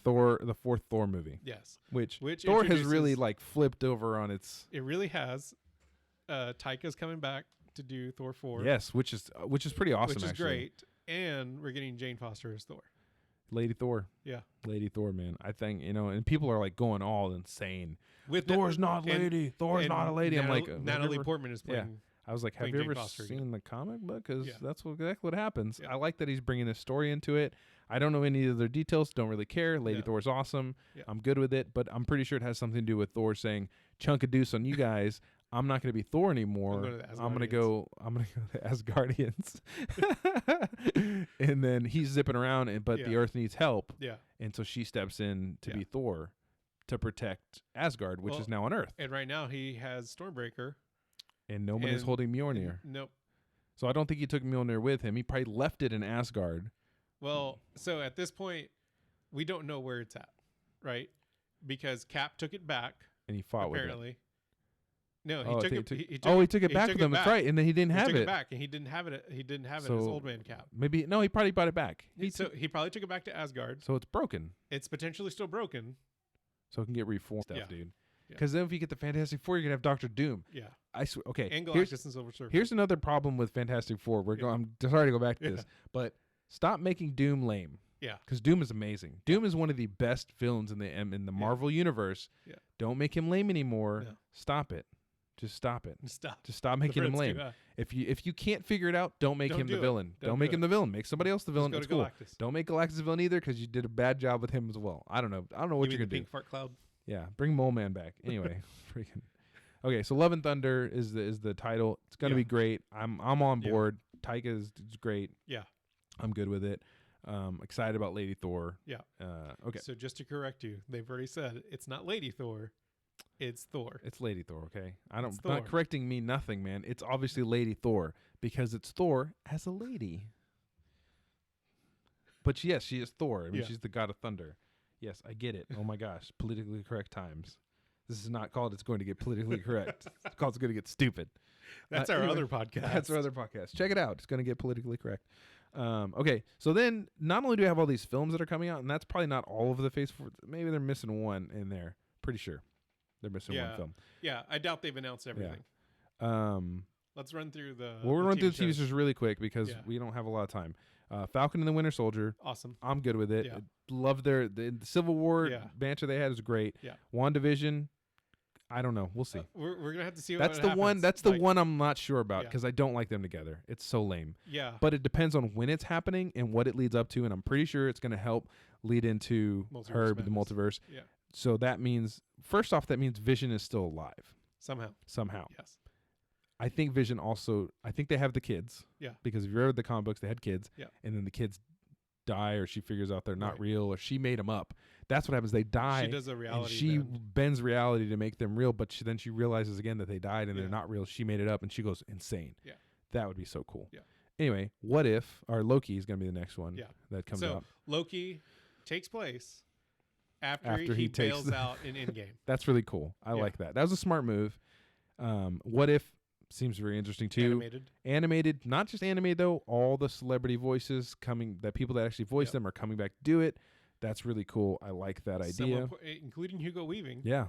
fourth Thor movie. Yes. Which Thor has really flipped over on its. It really has. Taika's coming back to do Thor 4. Yes, which is pretty awesome. Which is actually. great, and we're getting Jane Foster as Thor. Lady Thor. Yeah. Lady Thor, man. I think, and people are going all insane. With Thor's not lady. Thor's not a lady. I'm like, Natalie Portman is playing. Yeah. I was like, have you ever seen the comic book? Because that's exactly what happens. Yeah. I like that he's bringing this story into it. I don't know any of their details. Don't really care. Lady Thor's awesome. Yeah. I'm good with it. But I'm pretty sure it has something to do with Thor saying, chunk of deuce on you guys. I'm not going to be Thor anymore. I'm going to go to Asgardians. And then he's zipping around, but the Earth needs help. Yeah. And so she steps in to be Thor to protect Asgard, which is now on Earth. And right now he has Stormbreaker. And no one is holding Mjolnir. Nope. So I don't think he took Mjolnir with him. He probably left it in Asgard. Well, so at this point, we don't know where it's at, right? Because Cap took it back. And he fought with it. Apparently. No, he took it back with him. That's right, and then he didn't have it. He took it back, and he didn't have it. He didn't have it as Old Man Cap. Maybe he probably brought it back. He probably took it back to Asgard. So it's broken. It's potentially still broken. So it can get reformed stuff, dude. Because then if you get the Fantastic Four, you're gonna have Doctor Doom. Yeah, I swear. Okay, and Galactus and Silver Surfer. Here's another problem with Fantastic Four. I'm sorry to go back to this, but stop making Doom lame. Yeah, because Doom is amazing. Doom is one of the best villains in the Marvel universe. Yeah, don't make him lame anymore. No. Stop it. Just stop it. Just stop making him lame. If you can't figure it out, don't make him the villain. Don't make him the villain. Make somebody else the villain. It's cool. Galactus. Don't make Galactus the villain either, because you did a bad job with him as well. I don't know what you're gonna do. Pink fart cloud. Yeah, bring Mole Man back. Anyway, freaking. Okay, so Love and Thunder is the title. It's gonna be great. I'm on board. Taika is great. Yeah, I'm good with it. Excited about Lady Thor. Yeah. Okay. So just to correct you, they've already said it's not Lady Thor. It's Thor. It's Lady Thor, okay? Not correcting me nothing, man. It's obviously Lady Thor because it's Thor as a lady. But yes, she is Thor. I mean, she's the god of thunder. Yes, I get it. Oh my gosh, politically correct times. This is not called It's Going to Get Politically Correct. It's called It's Going to Get Stupid. That's our other podcast. That's our other podcast. Check it out. It's going to get politically correct. Okay, so then not only do we have all these films that are coming out, and that's probably not all of the Phase 4. Maybe they're missing one in there. Pretty sure. They're missing one film. Yeah, I doubt they've announced everything. Yeah. Let's run through the. We'll run through the TV shows really quick because we don't have a lot of time. Falcon and the Winter Soldier. Awesome. I'm good with it. Yeah. Love the Civil War banter they had is great. Yeah. WandaVision. I don't know. We'll see. We're gonna have to see. That's the one. That's the one I'm not sure about because I don't like them together. It's so lame. Yeah. But it depends on when it's happening and what it leads up to, and I'm pretty sure it's gonna help lead into the multiverse. Yeah. So that means, first off, that means Vision is still alive. Somehow. Yes. I think Vision also, I think they have the kids. Yeah. Because if you read the comic books, they had kids. Yeah. And then the kids die, or she figures out they're not real, or she made them up. That's what happens. They die. She does a reality She bends reality to make them real, but then she realizes again that they died and they're not real. She made it up and she goes insane. Yeah. That would be so cool. Yeah. Anyway, what if our Loki is going to be the next one that comes out? Loki takes place after he bails out in Endgame. That's really cool. I like that. That was a smart move. What if seems very interesting too. Animated, not just animated though. All the celebrity voices coming, that people that actually voice them are coming back to do it. That's really cool. I like that idea. Including Hugo Weaving. Yeah.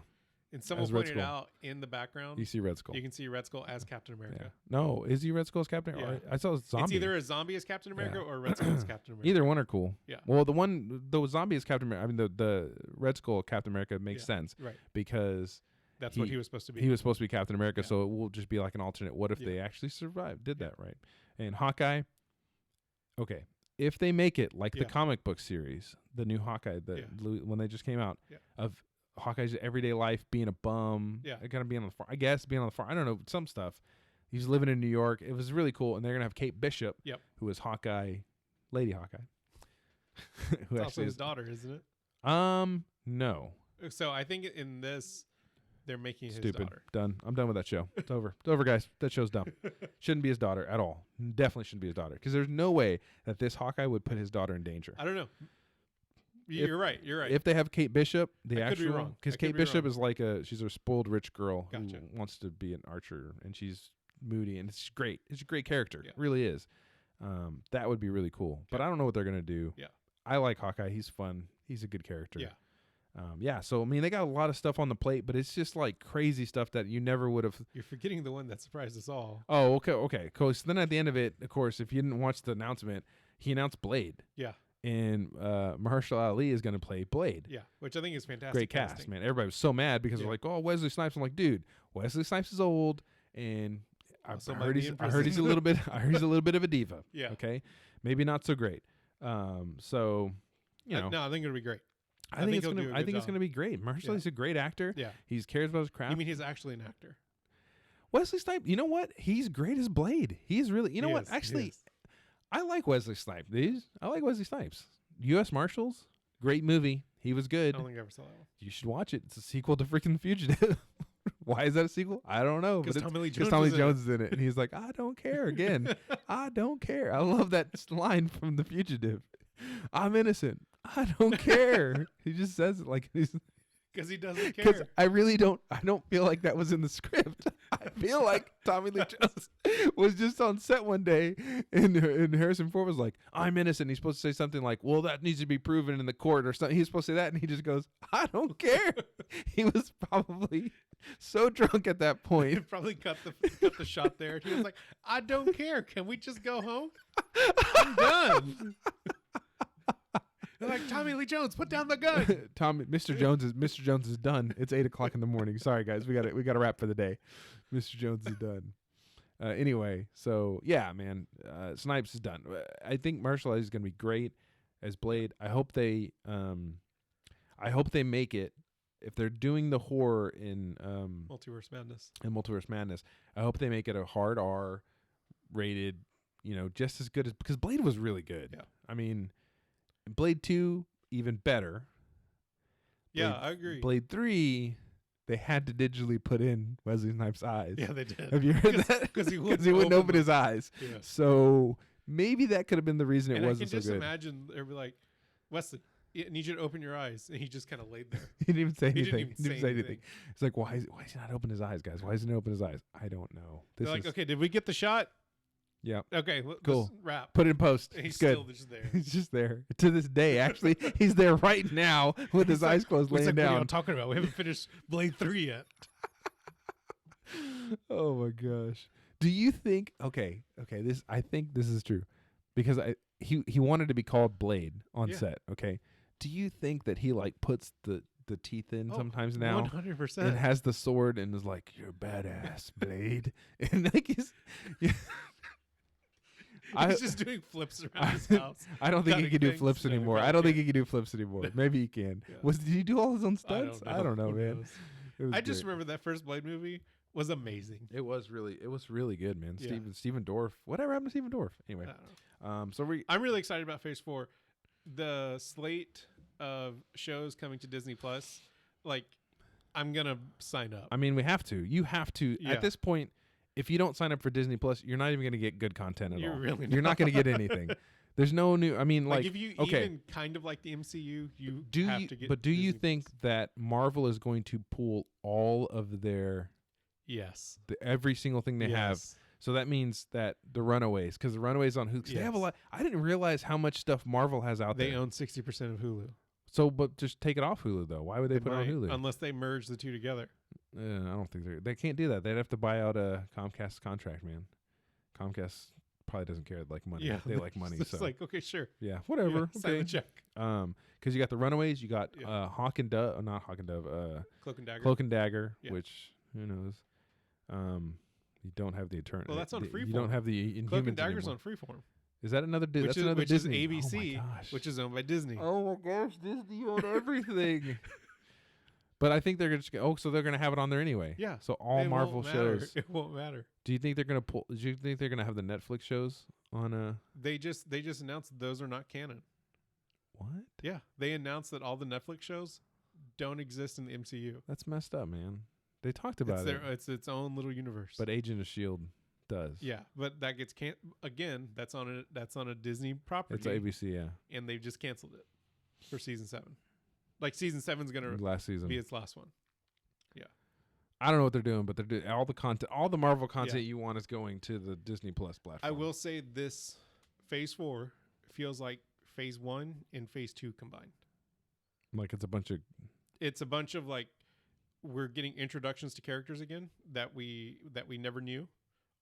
And someone pointed out in the background. You see Red Skull. You can see Red Skull as Captain America. Yeah. No, is he Red Skull as Captain America? I saw a zombie. It's either a zombie as Captain America or Red Skull as Captain America. Either one are cool. Yeah. Well, the zombie as Captain America, I mean, the Red Skull Captain America makes sense. Right. Because that's what he was supposed to be. He was supposed to be Captain America, so it will just be like an alternate. What if they actually survived, did that right? And Hawkeye, okay, if they make it like the comic book series, the new Hawkeye, when they just came out, of Hawkeye's everyday life, being a bum, kind of being on the farm, I guess, being on the farm, I don't know, some stuff. He's living in New York. It was really cool, and they're gonna have Kate Bishop, who is Hawkeye, Lady Hawkeye. Who it's also his daughter, isn't it? No. So I think in this, they're making his daughter. Done. I'm done with that show. It's over. It's over, guys. That show's dumb. Shouldn't be his daughter at all. Definitely shouldn't be his daughter, because there's no way that this Hawkeye would put his daughter in danger. I don't know. You're right. If they have Kate Bishop, because Kate Bishop is like she's a spoiled rich girl who wants to be an archer, and she's moody, and it's great. It's a great character. It really is. That would be really cool. But I don't know what they're gonna do. Yeah. I like Hawkeye. He's fun. He's a good character. Yeah. So I mean, they got a lot of stuff on the plate, but it's just like crazy stuff that you never would have. You're forgetting the one that surprised us all. Oh, okay. Cool. So then at the end of it, of course, if you didn't watch the announcement, he announced Blade. Yeah. And Mahershala Ali is going to play Blade. Yeah, which I think is fantastic. Great cast, man. Everybody was so mad because they're like, "Oh, Wesley Snipes." I'm like, dude, Wesley Snipes is old, and I heard he's a little bit. I heard he's a little bit of a diva. Yeah. Okay. Maybe not so great. So, you know. No, I think it'll be great. I think it's gonna be great. Marshall's a great actor. Yeah. He cares about his craft. You mean he's actually an actor? Wesley Snipes, you know what? He's great as Blade. He's really, you know what? Actually, I like Wesley Snipes. I like Wesley Snipes. U.S. Marshals, great movie. He was good. I don't think I ever saw that one. You should watch it. It's a sequel to freaking Fugitive. Why is that a sequel? I don't know. Because Tommy Lee Jones is in it. And he's like, I don't care again. I don't care. I love that line from The Fugitive. I'm innocent. I don't care. He just says it like he's... Because he doesn't care. Because I really don't. I don't feel like that was in the script. I feel like Tommy Lee Jones was just on set one day, and Harrison Ford was like, "I'm innocent." He's supposed to say something like, "Well, that needs to be proven in the court," or something. He's supposed to say that, and he just goes, "I don't care." He was probably so drunk at that point. He probably cut the shot there. He was like, "I don't care. Can we just go home? I'm done." They're like, Tommy Lee Jones, put down the gun. Mr. Jones is done. It's 8:00 in the morning. Sorry guys, we got to wrap for the day. Mr. Jones is done. Anyway, so yeah, man, Snipes is done. I think Marshall is going to be great as Blade. I hope they make it. If they're doing the horror in Multiverse Madness, I hope they make it a hard R rated. You know, just as good as, because Blade was really good. Yeah, I mean. Blade 2, even better. Yeah, I agree. Blade 3, they had to digitally put in Wesley Snipes' eyes. Yeah, they did. Have you heard that? Because he wouldn't open his eyes. Yeah. So maybe that could have been the reason it wasn't so good. I can just imagine they'd be like, Wesley, I need you to open your eyes. And he just kind of laid there. He didn't even say anything. He didn't even say anything. It's like, why is he not open his eyes, guys? Why isn't he open his eyes? I don't know. They're like, okay, did we get the shot? Yeah. Okay. Cool. Let's wrap. Put it in post. He's good. still just there. He's just there to this day. Actually, he's there right now with his eyes closed, laying down. What are you talking about? We haven't finished Blade 3 yet. Oh my gosh. Do you think? Okay. I think this is true, because he wanted to be called Blade on set. Okay. Do you think that he like puts the teeth in sometimes now 100% and has the sword and is like, you're badass, Blade, and like he's just doing flips around his house. I don't think he can do flips anymore. Maybe he can. Yeah. Did he do all his own stunts? I don't know, man. I just remember that first Blade movie was amazing. It was really good, man. Steven Dorff. Whatever happened to Steven Dorff? Anyway, I'm really excited about Phase 4. The slate of shows coming to Disney Plus, like, I'm gonna sign up. I mean, we have to. You have to. At this point, if you don't sign up for Disney Plus, you're not even going to get good content at all. Really you're not going to get anything. There's no new. I mean, like if you okay, even kind of like the MCU, you do have you? to get. But do you Disney think Plus. that Marvel is going to pull all of their Yes, every single thing they have? Yes. So that means that the Runaways, because the Runaways on Hulu, they have a lot. I didn't realize how much stuff Marvel has out there. They own 60% of Hulu. So, but just take it off Hulu though. Why would they put it on Hulu? Unless they merge the two together. I don't think they can't do that. They'd have to buy out a Comcast contract, man. Comcast probably doesn't care. Like money. Yeah, they like money. It's so like, okay, sure. Yeah, whatever. Yeah, sign the check. Because you got the Runaways, you got Hawk and Dove, not Hawk and Dove, Cloak and Dagger, which who knows. You don't have the Eternal. Well, that's on Freeform. You don't have the Inhumans Cloak and Dagger's anymore. on Freeform. Is that another Disney? That's another which Disney. is ABC, oh my gosh. which is owned by Disney. Oh my gosh, Disney owned everything. But I think they're going to. So they're going to have it on there anyway. Yeah. So all Marvel shows. It won't matter. Do you think they're going to pull? Do you think they're going to have the Netflix shows on? They just announced those are not canon. What? Yeah, they announced that all the Netflix shows don't exist in the MCU. That's messed up, man. They talked about it. It's its own little universe. But Agent of S.H.I.E.L.D. does. Yeah, but that gets again. That's on a Disney property. It's ABC, yeah. And they've just canceled it for season 7. Like season 7's gonna last season be its last one. Yeah. I don't know what they're doing, but they're doing all the content, all the Marvel content you want is going to the Disney Plus platform. I will say this: Phase 4 feels like Phase 1 and Phase 2 combined. Like it's a bunch of like we're getting introductions to characters again that we never knew,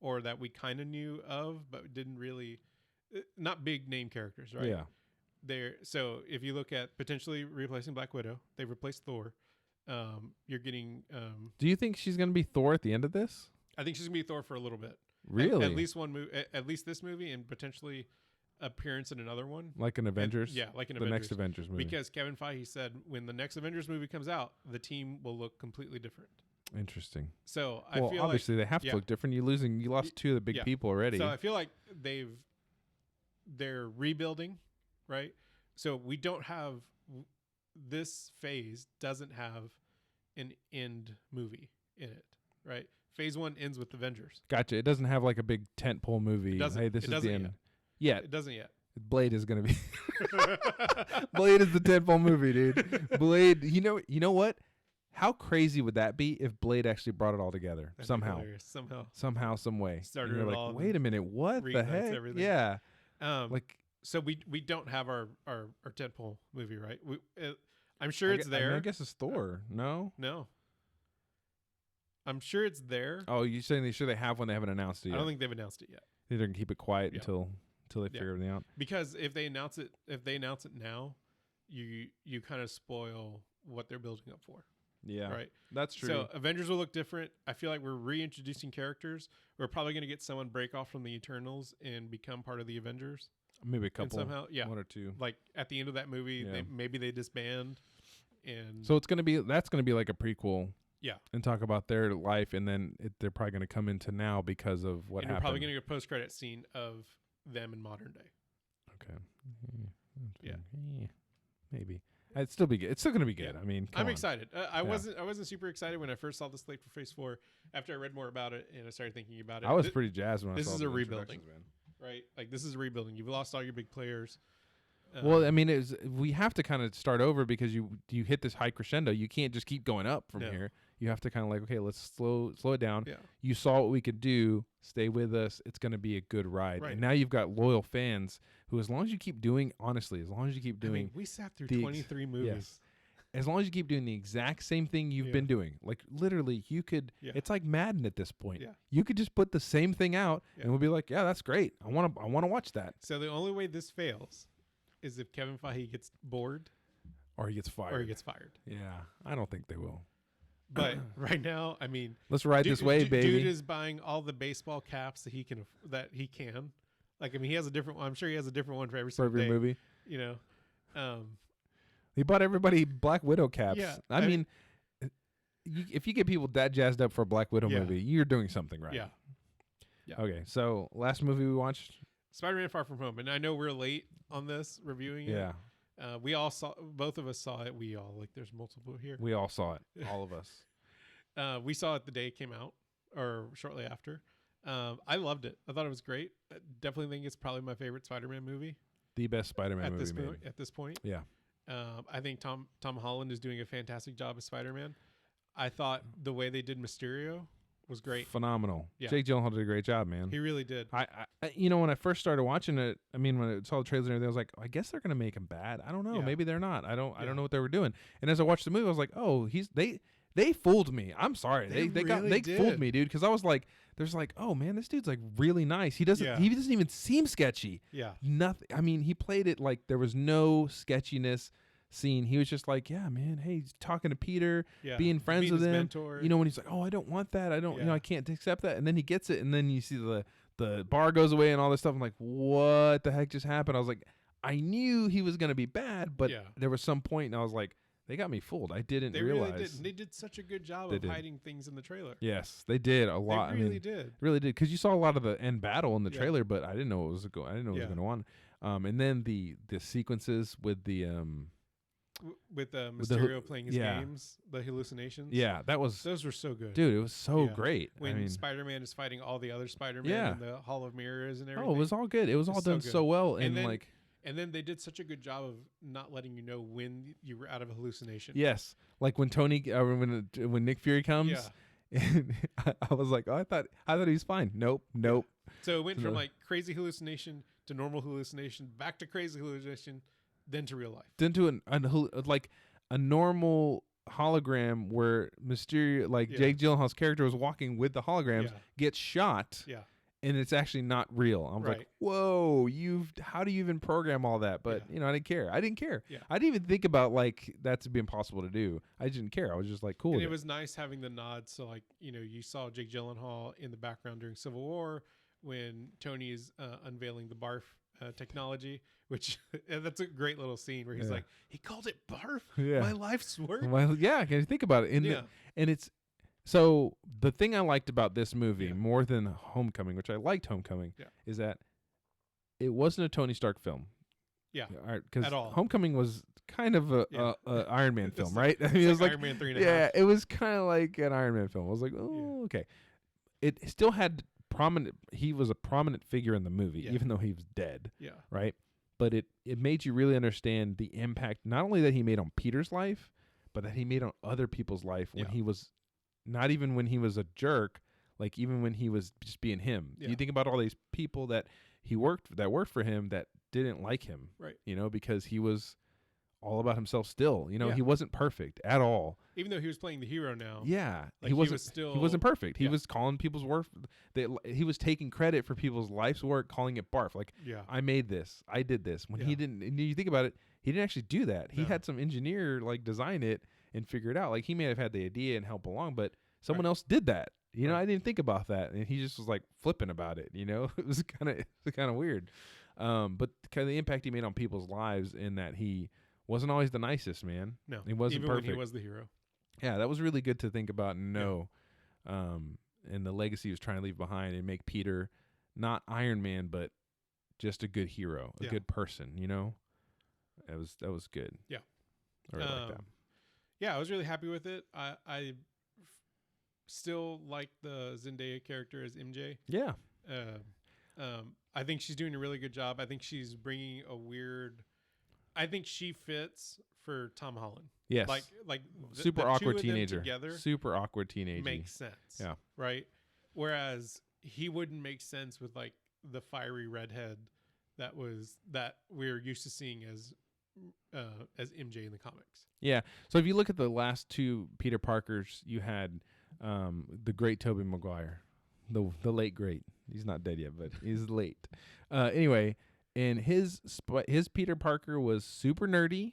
or that we kind of knew of but didn't really, not big name characters, right? Yeah. So if you look at potentially replacing Black Widow, they've replaced Thor. You're getting. Do you think she's going to be Thor at the end of this? I think she's going to be Thor for a little bit. Really? At least one movie. At least this movie, and potentially appearance in another one, like an Avengers. Like the next Avengers movie. Because Kevin Feige said when the next Avengers movie comes out, the team will look completely different. Interesting. So I feel obviously they have to look different. You lost 2 of the big people already. So I feel like they're rebuilding, right? So we don't have this phase doesn't have an end movie in it, right? Phase 1 ends with Avengers. Gotcha. It doesn't have like a big tentpole movie. Hey, this is the end. Yeah, it doesn't yet. Blade is gonna be. Blade is the tentpole movie, dude. Blade. You know what? How crazy would that be if Blade actually brought it all together somehow, some way? Started you're like, wait a minute, what the heck? Everything. Yeah. So we don't have our tentpole movie, right? I'm sure it's there. I guess it's Thor. No. I'm sure it's there. Oh, you're saying they have one? They haven't announced it yet. I don't think they've announced it yet. They're gonna keep it quiet until they figure everything out. Because if they announce it now, you kind of spoil what they're building up for. Yeah, right. That's true. So Avengers will look different. I feel like we're reintroducing characters. We're probably going to get someone break off from the Eternals and become part of the Avengers. Maybe a couple. And somehow, one or two. Like at the end of that movie, maybe they disband. And so that's going to be like a prequel. Yeah. And talk about their life, and then they're probably going to come into now because of what happened. You're probably going to get a post-credit scene of them in modern day. Okay. Yeah. Maybe. It's still going to be good. I mean, I'm excited. I wasn't super excited when I first saw the slate for Phase 4. After I read more about it and I started thinking about it, I was pretty jazzed when I saw this is the a rebuilding, man. Right? Like this is a rebuilding. You've lost all your big players. Well, I mean, we have to kind of start over because you hit this high crescendo. You can't just keep going up from here. You have to kind of like, okay, let's slow it down. Yeah. You saw what we could do. Stay with us. It's going to be a good ride. Right. And now you've got loyal fans who, as long as you keep doing, honestly, we sat through 23 movies. Yes. As long as you keep doing the exact same thing you've been doing, like literally, you could. Yeah. It's like Madden at this point. Yeah. You could just put the same thing out, and we'll be like, yeah, that's great. I want to watch that. So the only way this fails is if Kevin Feige gets bored, or he gets fired. Yeah, I don't think they will. But right now, I mean, let's ride this wave, baby. Dude is buying all the baseball caps that he can. Like, I mean, he has a different one. I'm sure he has a different one for every movie. You know, he bought everybody Black Widow caps. Yeah, I mean, if you get people that jazzed up for a Black Widow movie, you're doing something right. Yeah. Okay, so last movie we watched, Spider-Man: Far From Home, and I know we're late on this reviewing it. Yeah. We all saw. Both of us saw it. There's multiple here. We all saw it. All of us. We saw it the day it came out, or shortly after. I loved it. I thought it was great. I definitely think it's probably my favorite Spider-Man movie. The best Spider-Man movie made. At this point. Yeah. I think Tom Holland is doing a fantastic job as Spider-Man. I thought the way they did Mysterio was great. Phenomenal. Yeah. Jake Gyllenhaal did a great job, man. He really did. I when I first started watching it, I mean, when I saw the trailers and everything, I was like, I guess they're gonna make him bad. I don't know. Yeah. Maybe they're not. I don't know what they were doing. And as I watched the movie, I was like, oh, they fooled me. I'm sorry. They fooled me, dude. Because I was like, there's like, oh man, this dude's like really nice. He doesn't even seem sketchy. Yeah. Nothing. I mean, he played it like there was no sketchiness scene. He was just like, yeah, man, hey, he's talking to Peter, being friends with him. Mentor. When he's like, oh, I don't want that. I don't, I can't accept that. And then he gets it, and then you see the bar goes away and all this stuff. I'm like, what the heck just happened? I was like, I knew he was gonna be bad, but there was some point, and I was like, they got me fooled. I didn't realize. Really did. They did such a good job of hiding things in the trailer. Yes, they did a lot. They really did. Really did, because you saw a lot of the end battle in the trailer, but I didn't know what was going. I didn't know what was going on. And then the sequences with the with Mysterio playing his games, the hallucinations. Yeah, those were so good, dude. It was so great when Spider-Man is fighting all the other Spider-Man in the Hall of Mirrors and everything. Oh, it was all good. It was all done so well, and then they did such a good job of not letting you know when you were out of a hallucination. Yes, like when when Nick Fury comes. Yeah. And I was like, oh, I thought he was fine. Nope. So it went from like crazy hallucination to normal hallucination, back to crazy hallucination, then to real life. Then to a normal hologram where Mysterio, Jake Gyllenhaal's character was walking with the holograms, gets shot. Yeah. And it's actually not real. I was like, whoa, how do you even program all that? But, I didn't care. Yeah. I didn't even think about that to be impossible to do. I didn't care. I was just like, cool. And it was nice having the nod. So you saw Jake Gyllenhaal in the background during Civil War when Tony is unveiling the barf technology, which that's a great little scene where he's like, he called it barf? Yeah. My life's work? Well, yeah, can you think about it? And it's, so the thing I liked about this movie more than Homecoming, which I liked Homecoming, is that it wasn't a Tony Stark film. Yeah, because at all. Homecoming was kind of a Iron Man film, right? I mean, it was like Iron Man 3.5. Yeah, it was kind of like an Iron Man film. I was like, oh, okay. It still had prominent. He was a prominent figure in the movie, even though he was dead. Yeah, right. But it made you really understand the impact, not only that he made on Peter's life, but that he made on other people's life when he was. Not even when he was a jerk, like even when he was just being him. You think about all these people that worked for him that didn't like him, right? Because he was all about himself still. He wasn't perfect at all. Even though he was playing the hero now. Yeah, he wasn't perfect. He was calling people's work. He was taking credit for people's life's work, calling it barf. Like, I made this, I did this. When he didn't, and you think about it, he didn't actually do that. He had some engineer design it and figure it out. Like, he may have had the idea and help along, but someone else did that. I didn't think about that, and he just was like flipping about it. It was kind of weird. But kind of the impact he made on people's lives in that he wasn't always the nicest, man. No, he wasn't even perfect. When he was the hero. Yeah, that was really good to think about and know. And the legacy he was trying to leave behind and make Peter not Iron Man, but just a good hero, a good person. That was good. Yeah, I really like that. Yeah, I was really happy with it. I still like the Zendaya character as MJ. Yeah. I think she's doing a really good job. I think she's bringing I think she fits for Tom Holland. Yes. Like super the awkward two of teenager. Them together super awkward teenager. Makes sense. Yeah. Right. Whereas he wouldn't make sense with the fiery redhead that we're used to seeing as MJ in the comics. Yeah. So if you look at the last two Peter Parkers, you had the great Tobey Maguire, the late great. He's not dead yet, but he's late. Anyway, and his Peter Parker was super nerdy,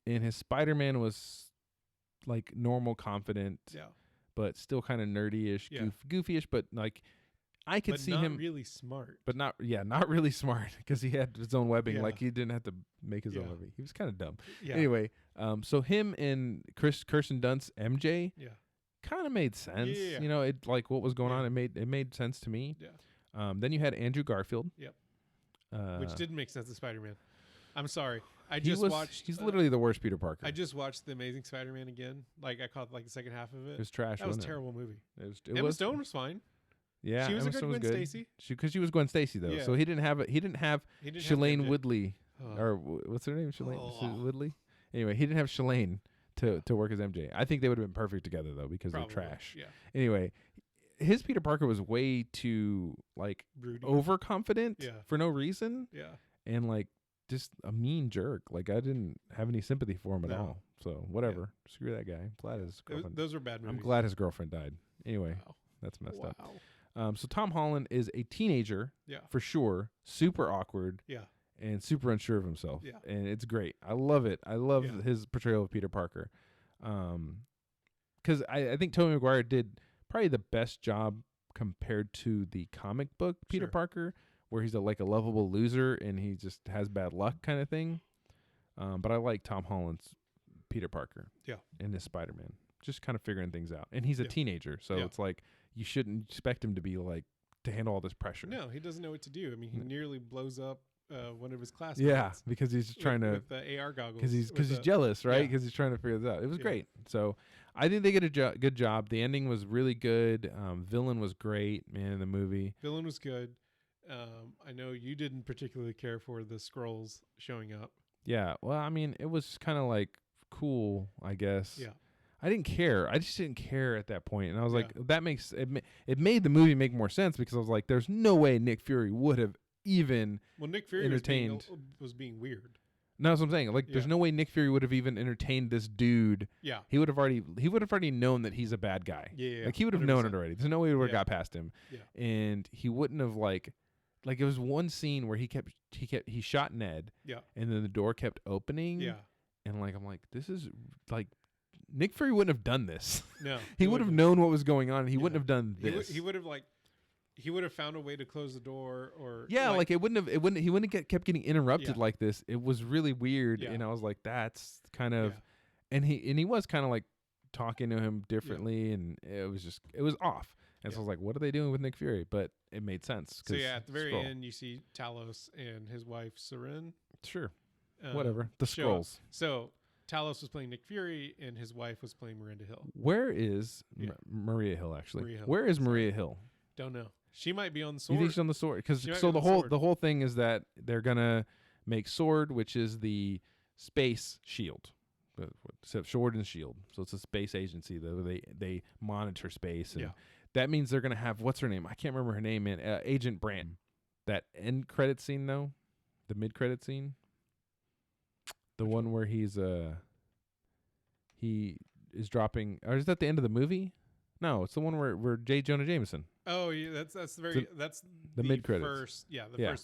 and his Spider-Man was like normal, confident, but still kind of nerdy-ish, goofy-ish, but like. I could see him really smart, but not really smart because he had his own webbing. Yeah. Like he didn't have to make his own webbing. He was kind of dumb. Yeah. Anyway, so him and Kirsten Dunst's MJ, kind of made sense. Yeah. It like what was going on. It made sense to me. Yeah. Then you had Andrew Garfield. Yep. Which didn't make sense to Spider-Man. I'm sorry. He's literally the worst Peter Parker. I just watched The Amazing Spider-Man again. Like I caught the second half of it. It was trash. That was a terrible movie. Emma Stone was fine. Yeah, she was Emma a good Stone Gwen Stacy. Because she was Gwen Stacy though, Yeah. so he didn't have Shailene Woodley or what's her name? Shailene Woodley. Anyway, he didn't have Shailene to work as MJ. I think they would have been perfect together though because Probably, they're trash. Yeah. Anyway, his Peter Parker was way too like Broody. overconfident for no reason. Yeah. And like just a mean jerk. Like I didn't have any sympathy for him at all. So whatever. Yeah. Screw that guy. I'm glad his girlfriend. Those were bad movies. I'm glad his girlfriend died. Anyway, that's messed up. So Tom Holland is a teenager. Yeah. For sure. Super awkward. Yeah. And super unsure of himself. Yeah. And it's great. I love it. I love his portrayal of Peter Parker. Because I think Tobey Maguire did probably the best job compared to the comic book Peter Parker, where he's a lovable loser and he just has bad luck kind of thing. But I like Tom Holland's Peter Parker. Yeah. And his Spider-Man. Just kind of figuring things out. And he's a teenager, so it's like you shouldn't expect him to be like to handle all this pressure. No, he doesn't know what to do. I mean, he nearly blows up one of his classmates. Yeah, because he's just trying to with the AR goggles. Because he's jealous, right? Because he's trying to figure this out. It was great. So I think they get a good job. The ending was really good. Villain was great, man. In the movie, villain was good. I know you didn't particularly care for the Skrulls showing up. Yeah, well, I mean, it was kind of like cool, I guess. Yeah. I didn't care. I just didn't care at that point. And I was like, that makes it made the movie make more sense because I was like, there's no way Nick Fury would have even Nick Fury was being weird. No, that's what I'm saying. Like, there's no way Nick Fury would have even entertained this dude. Yeah. He would have already known that he's a bad guy. Yeah. Like he would have 100%. Known it already. There's no way he would have got past him. Yeah. And he wouldn't have like it was one scene where he shot Ned. Yeah. And then the door kept opening. Yeah. And like I'm like, this is like Nick Fury wouldn't have done this. No. he would have known what was going on and he wouldn't have done this. He would have found a way to close the door or he wouldn't have kept getting interrupted like this. It was really weird and I was like, that's kind of and he was kind of like talking to him differently and it was off. And so I was like, what are they doing with Nick Fury? But it made sense. So at the very end you see Talos and his wife Seren. Sure. Whatever. The Skrulls. So Talos was playing Nick Fury and his wife was playing Miranda Hill. Where is Maria Hill actually? Maria Hill. Where is Maria Hill? Don't know. She might be on the sword. You think she's on the sword? Because so the whole thing is that they're gonna make sword, which is the space shield. So sword and shield. So it's a space agency that they monitor space, and that means they're gonna have what's her name? I can't remember her name. Man, Agent Brandt. That end credit scene though, the mid credit scene, the one where he is dropping, or is that the end of the movie? No, it's the one where J. Jonah Jameson. Oh yeah, that's the mid credits. First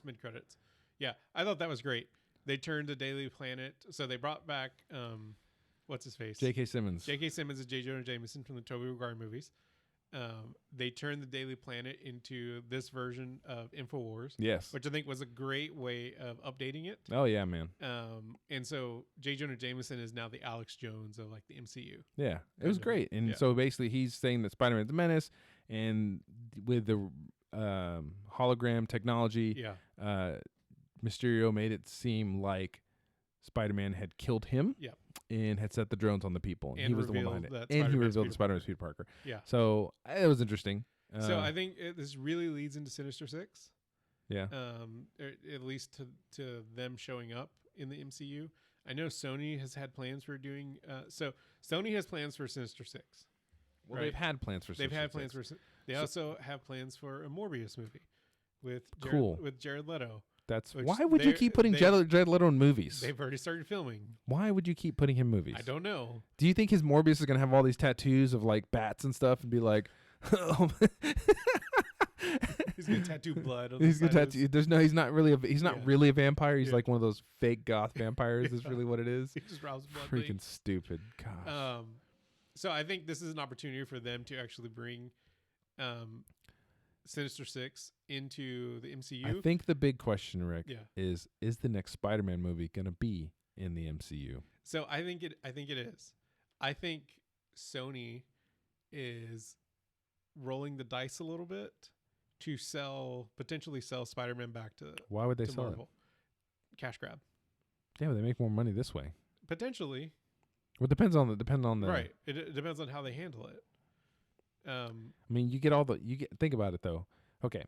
mid credits. Yeah, I thought that was great. They turned the Daily Planet, so they brought back what's his face? J.K. Simmons. J.K. Simmons is J. Jonah Jameson from the Tobey Maguire movies. They turned the Daily Planet into this version of InfoWars. Yes, which I think was a great way of updating it. Oh yeah, man. And so J. Jonah Jameson is now the Alex Jones of like the MCU. Yeah, it was great. And so basically, he's saying that Spider-Man's a menace, and with the hologram technology, Mysterio made it seem like Spider-Man had killed him. Yeah. And had set the drones on the people. And he was the one behind it. And he revealed that Spider-Man was Peter Parker. Yeah. So it was interesting. So I think this really leads into Sinister Six. Yeah. At least to them showing up in the MCU. I know Sony has had plans for doing... so Sony has plans for Sinister Six. Well, they've had plans for Sinister Six. They also have plans for a Morbius movie with Jared Leto. Why would you keep putting Jared Leto in movies? They've already started filming. Why would you keep putting him in movies? I don't know. Do you think his Morbius is going to have all these tattoos of like bats and stuff and be like, he's going to tattoo blood on he's going to tattoo. He's not really a vampire. He's like one of those fake goth vampires. Is really what it is. He just robs blood. Freaking stupid. Gosh. So I think this is an opportunity for them to actually bring Sinister Six into the MCU. I think the big question, Rick, is the next Spider-Man movie going to be in the MCU? So I think it is. I think Sony is rolling the dice a little bit to potentially sell Spider-Man back to Why would they sell Marvel. It? Cash grab. Yeah, but they make more money this way. Potentially. Well, it depends on the right. It depends on how they handle it. I mean, think about it though. Okay,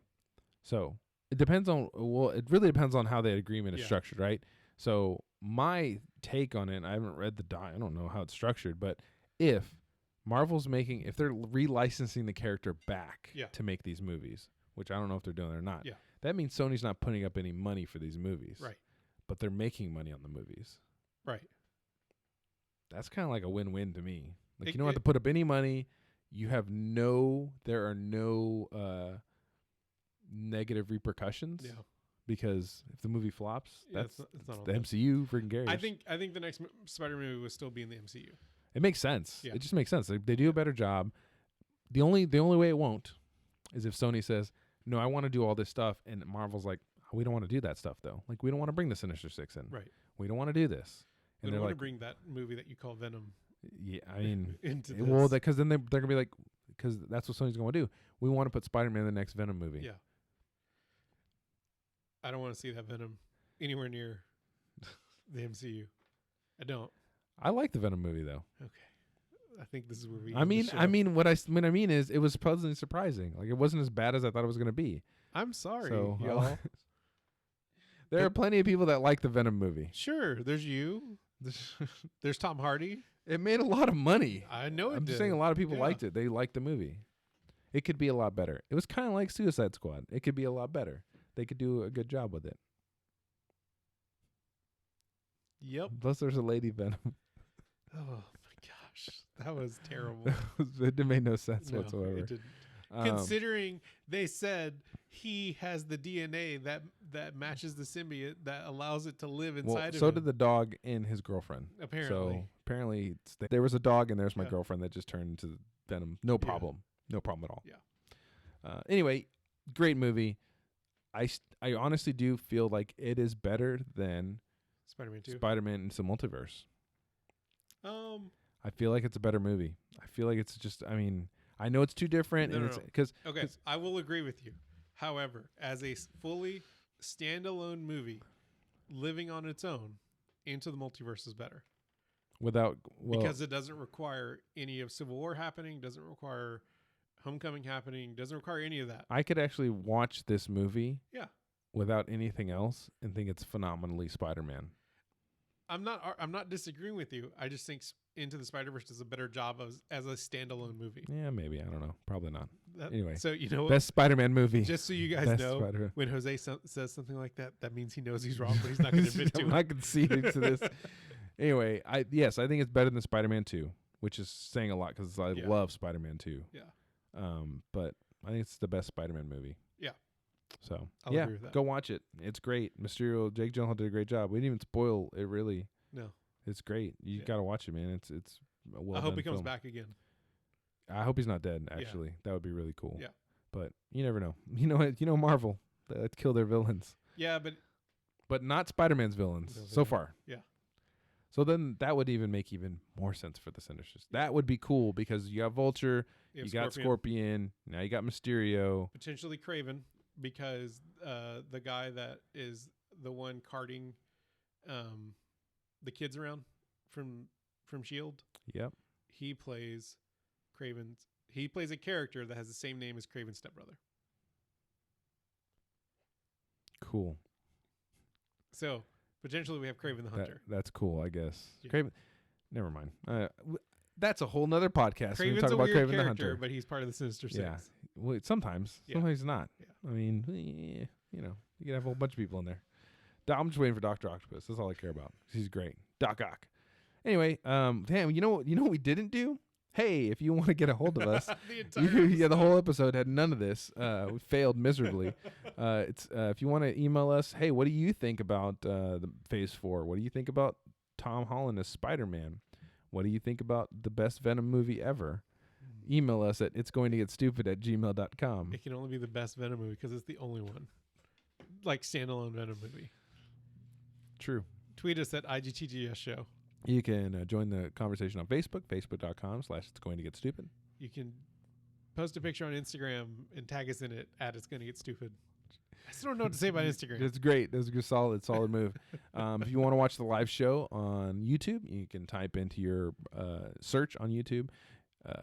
so it depends on. Well, it really depends on how the agreement is structured, right? So my take on it, I haven't read I don't know how it's structured, but if they're relicensing the character back to make these movies, which I don't know if they're doing it or not, that means Sony's not putting up any money for these movies, right? But they're making money on the movies, right? That's kind of like a win-win to me. Like, you don't have to put up any money. There are no negative repercussions. Yeah. Because if the movie flops, it's not the MCU freaking cares. I think the next Spider-Man movie will still be in the MCU. It makes sense. Yeah. It just makes sense. They do a better job. The only way it won't is if Sony says, "No, I want to do all this stuff," and Marvel's like, "We don't want to do that stuff, though. Like, we don't want to bring the Sinister Six in. Right. We don't want to do this." And we don't want to bring that movie that you call Venom. Yeah, I mean, into this. Well, because then they're gonna be like, because that's what Sony's going to do. We want to put Spider-Man in the next Venom movie. Yeah. I don't want to see that Venom anywhere near the MCU. I don't. I like the Venom movie though. Okay. I think this is where we. I mean, what I mean is, it was pleasantly surprising. Like, it wasn't as bad as I thought it was going to be. I'm sorry, so, y'all. There are plenty of people that like the Venom movie. Sure, there's you. There's Tom Hardy. It made a lot of money. I know it I'm did. just saying, a lot of people liked it. They liked the movie. It could be a lot better. It was kind of like Suicide Squad. It could be a lot better. They could do a good job with it. Yep. Plus, there's a lady Venom. Oh my gosh, that was terrible. It made no sense whatsoever. It didn't. Considering they said he has the DNA that matches the symbiote that allows it to live inside of him. So did the dog and his girlfriend. Apparently. So apparently there was a dog and there's my girlfriend that just turned into Venom. No problem. Yeah. No problem at all. Yeah. Anyway, great movie. I honestly do feel like it is better than Spider-Man 2. Spider-Man into Multiverse. I feel like it's a better movie. I feel like it's just, I mean, I know it's too different. Okay, I will agree with you. However, as a fully standalone movie, living on its own, Into the Multiverse is better. Because it doesn't require any of Civil War happening, doesn't require Homecoming happening, doesn't require any of that. I could actually watch this movie without anything else and think it's phenomenally Spider-Man. I'm not disagreeing with you. I just think Into the Spider-Verse does a better job as a standalone movie. Yeah, maybe. I don't know. Probably not. Anyway. So, you know what? Best Spider-Man movie. Just so you guys know, Spider-Man. when Jose says something like that, that means he knows he's wrong, but he's not going to admit to it. I'm not conceding to this. Anyway, I think it's better than Spider-Man 2, which is saying a lot because I love Spider-Man 2. Yeah. But I think it's the best Spider-Man movie. Yeah. So, I'll agree with that. Go watch it. It's great. Mysterio, Jake Gyllenhaal did a great job. We didn't even spoil it, really. No. It's great. You got to watch it, man. It's a well I hope he comes film. back again. I hope he's not dead, actually. That would be really cool. Yeah. But you never know. You know Marvel. They like to kill their villains. Yeah, but not Spider-Man's villains so far. Yeah. So then that would even make even more sense for the Sinisters. That would be cool because you got Vulture, you got Scorpion, now you got Mysterio. Potentially Kraven, because the guy that is the one carting the kids around from S.H.I.E.L.D. Yep. He plays Kraven's. He plays a character that has the same name as Kraven's stepbrother. Cool. So potentially we have Kraven the Hunter. That's cool, I guess. Yeah. Kraven. Never mind. That's a whole nother podcast. Kraven's we talk a about weird Kraven the Hunter, but he's part of the Sinister Six. Yeah. Well, sometimes he's not. Yeah. I mean, you can have a whole bunch of people in there. I'm just waiting for Dr. Octopus. That's all I care about. He's great. Doc Ock. Anyway, damn, you know what we didn't do? Hey, if you want to get a hold of us, the whole episode had none of this. We failed miserably. It's if you want to email us, hey, what do you think about the Phase 4? What do you think about Tom Holland as Spider-Man? What do you think about the best Venom movie ever? Email us at itsgoingtogetstupid@gmail.com. It can only be the best Venom movie because it's the only one. Like standalone Venom movie. True. Tweet us at IGTGS show. You can join the conversation on Facebook, facebook.com/itsgoingtogetstupid. You can post a picture on Instagram and tag us in it at It's Gonna Get Stupid. I still don't know what to say about Instagram. It's great. That's a good, solid move. If you want to watch the live show on YouTube, you can type into your search on YouTube,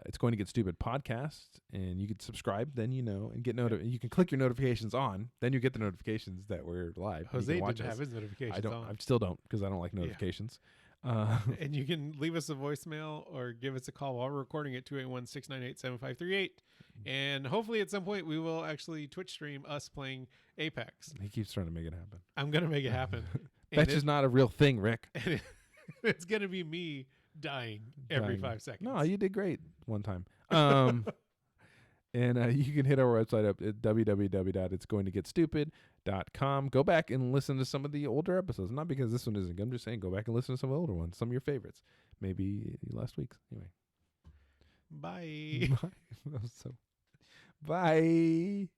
It's Going to Get Stupid podcast, and you can subscribe. Then and get You can click your notifications on. Then you get the notifications that we're live. Jose didn't have his notifications on. I still don't because I don't like notifications. And you can leave us a voicemail or give us a call while we're recording at 281-698-7538. And hopefully at some point we will actually Twitch stream us playing Apex. He keeps trying to make it happen. I'm going to make it happen. That's just not a real thing, Rick. It's going to be me dying every 5 seconds. No, you did great one time. And you can hit our website up at www.itsgoingtogetstupid.com. Go back and listen to some of the older episodes. Not because this one isn't good. I'm just saying go back and listen to some of the older ones. Some of your favorites. Maybe last week's. Anyway. Bye. Bye. Bye.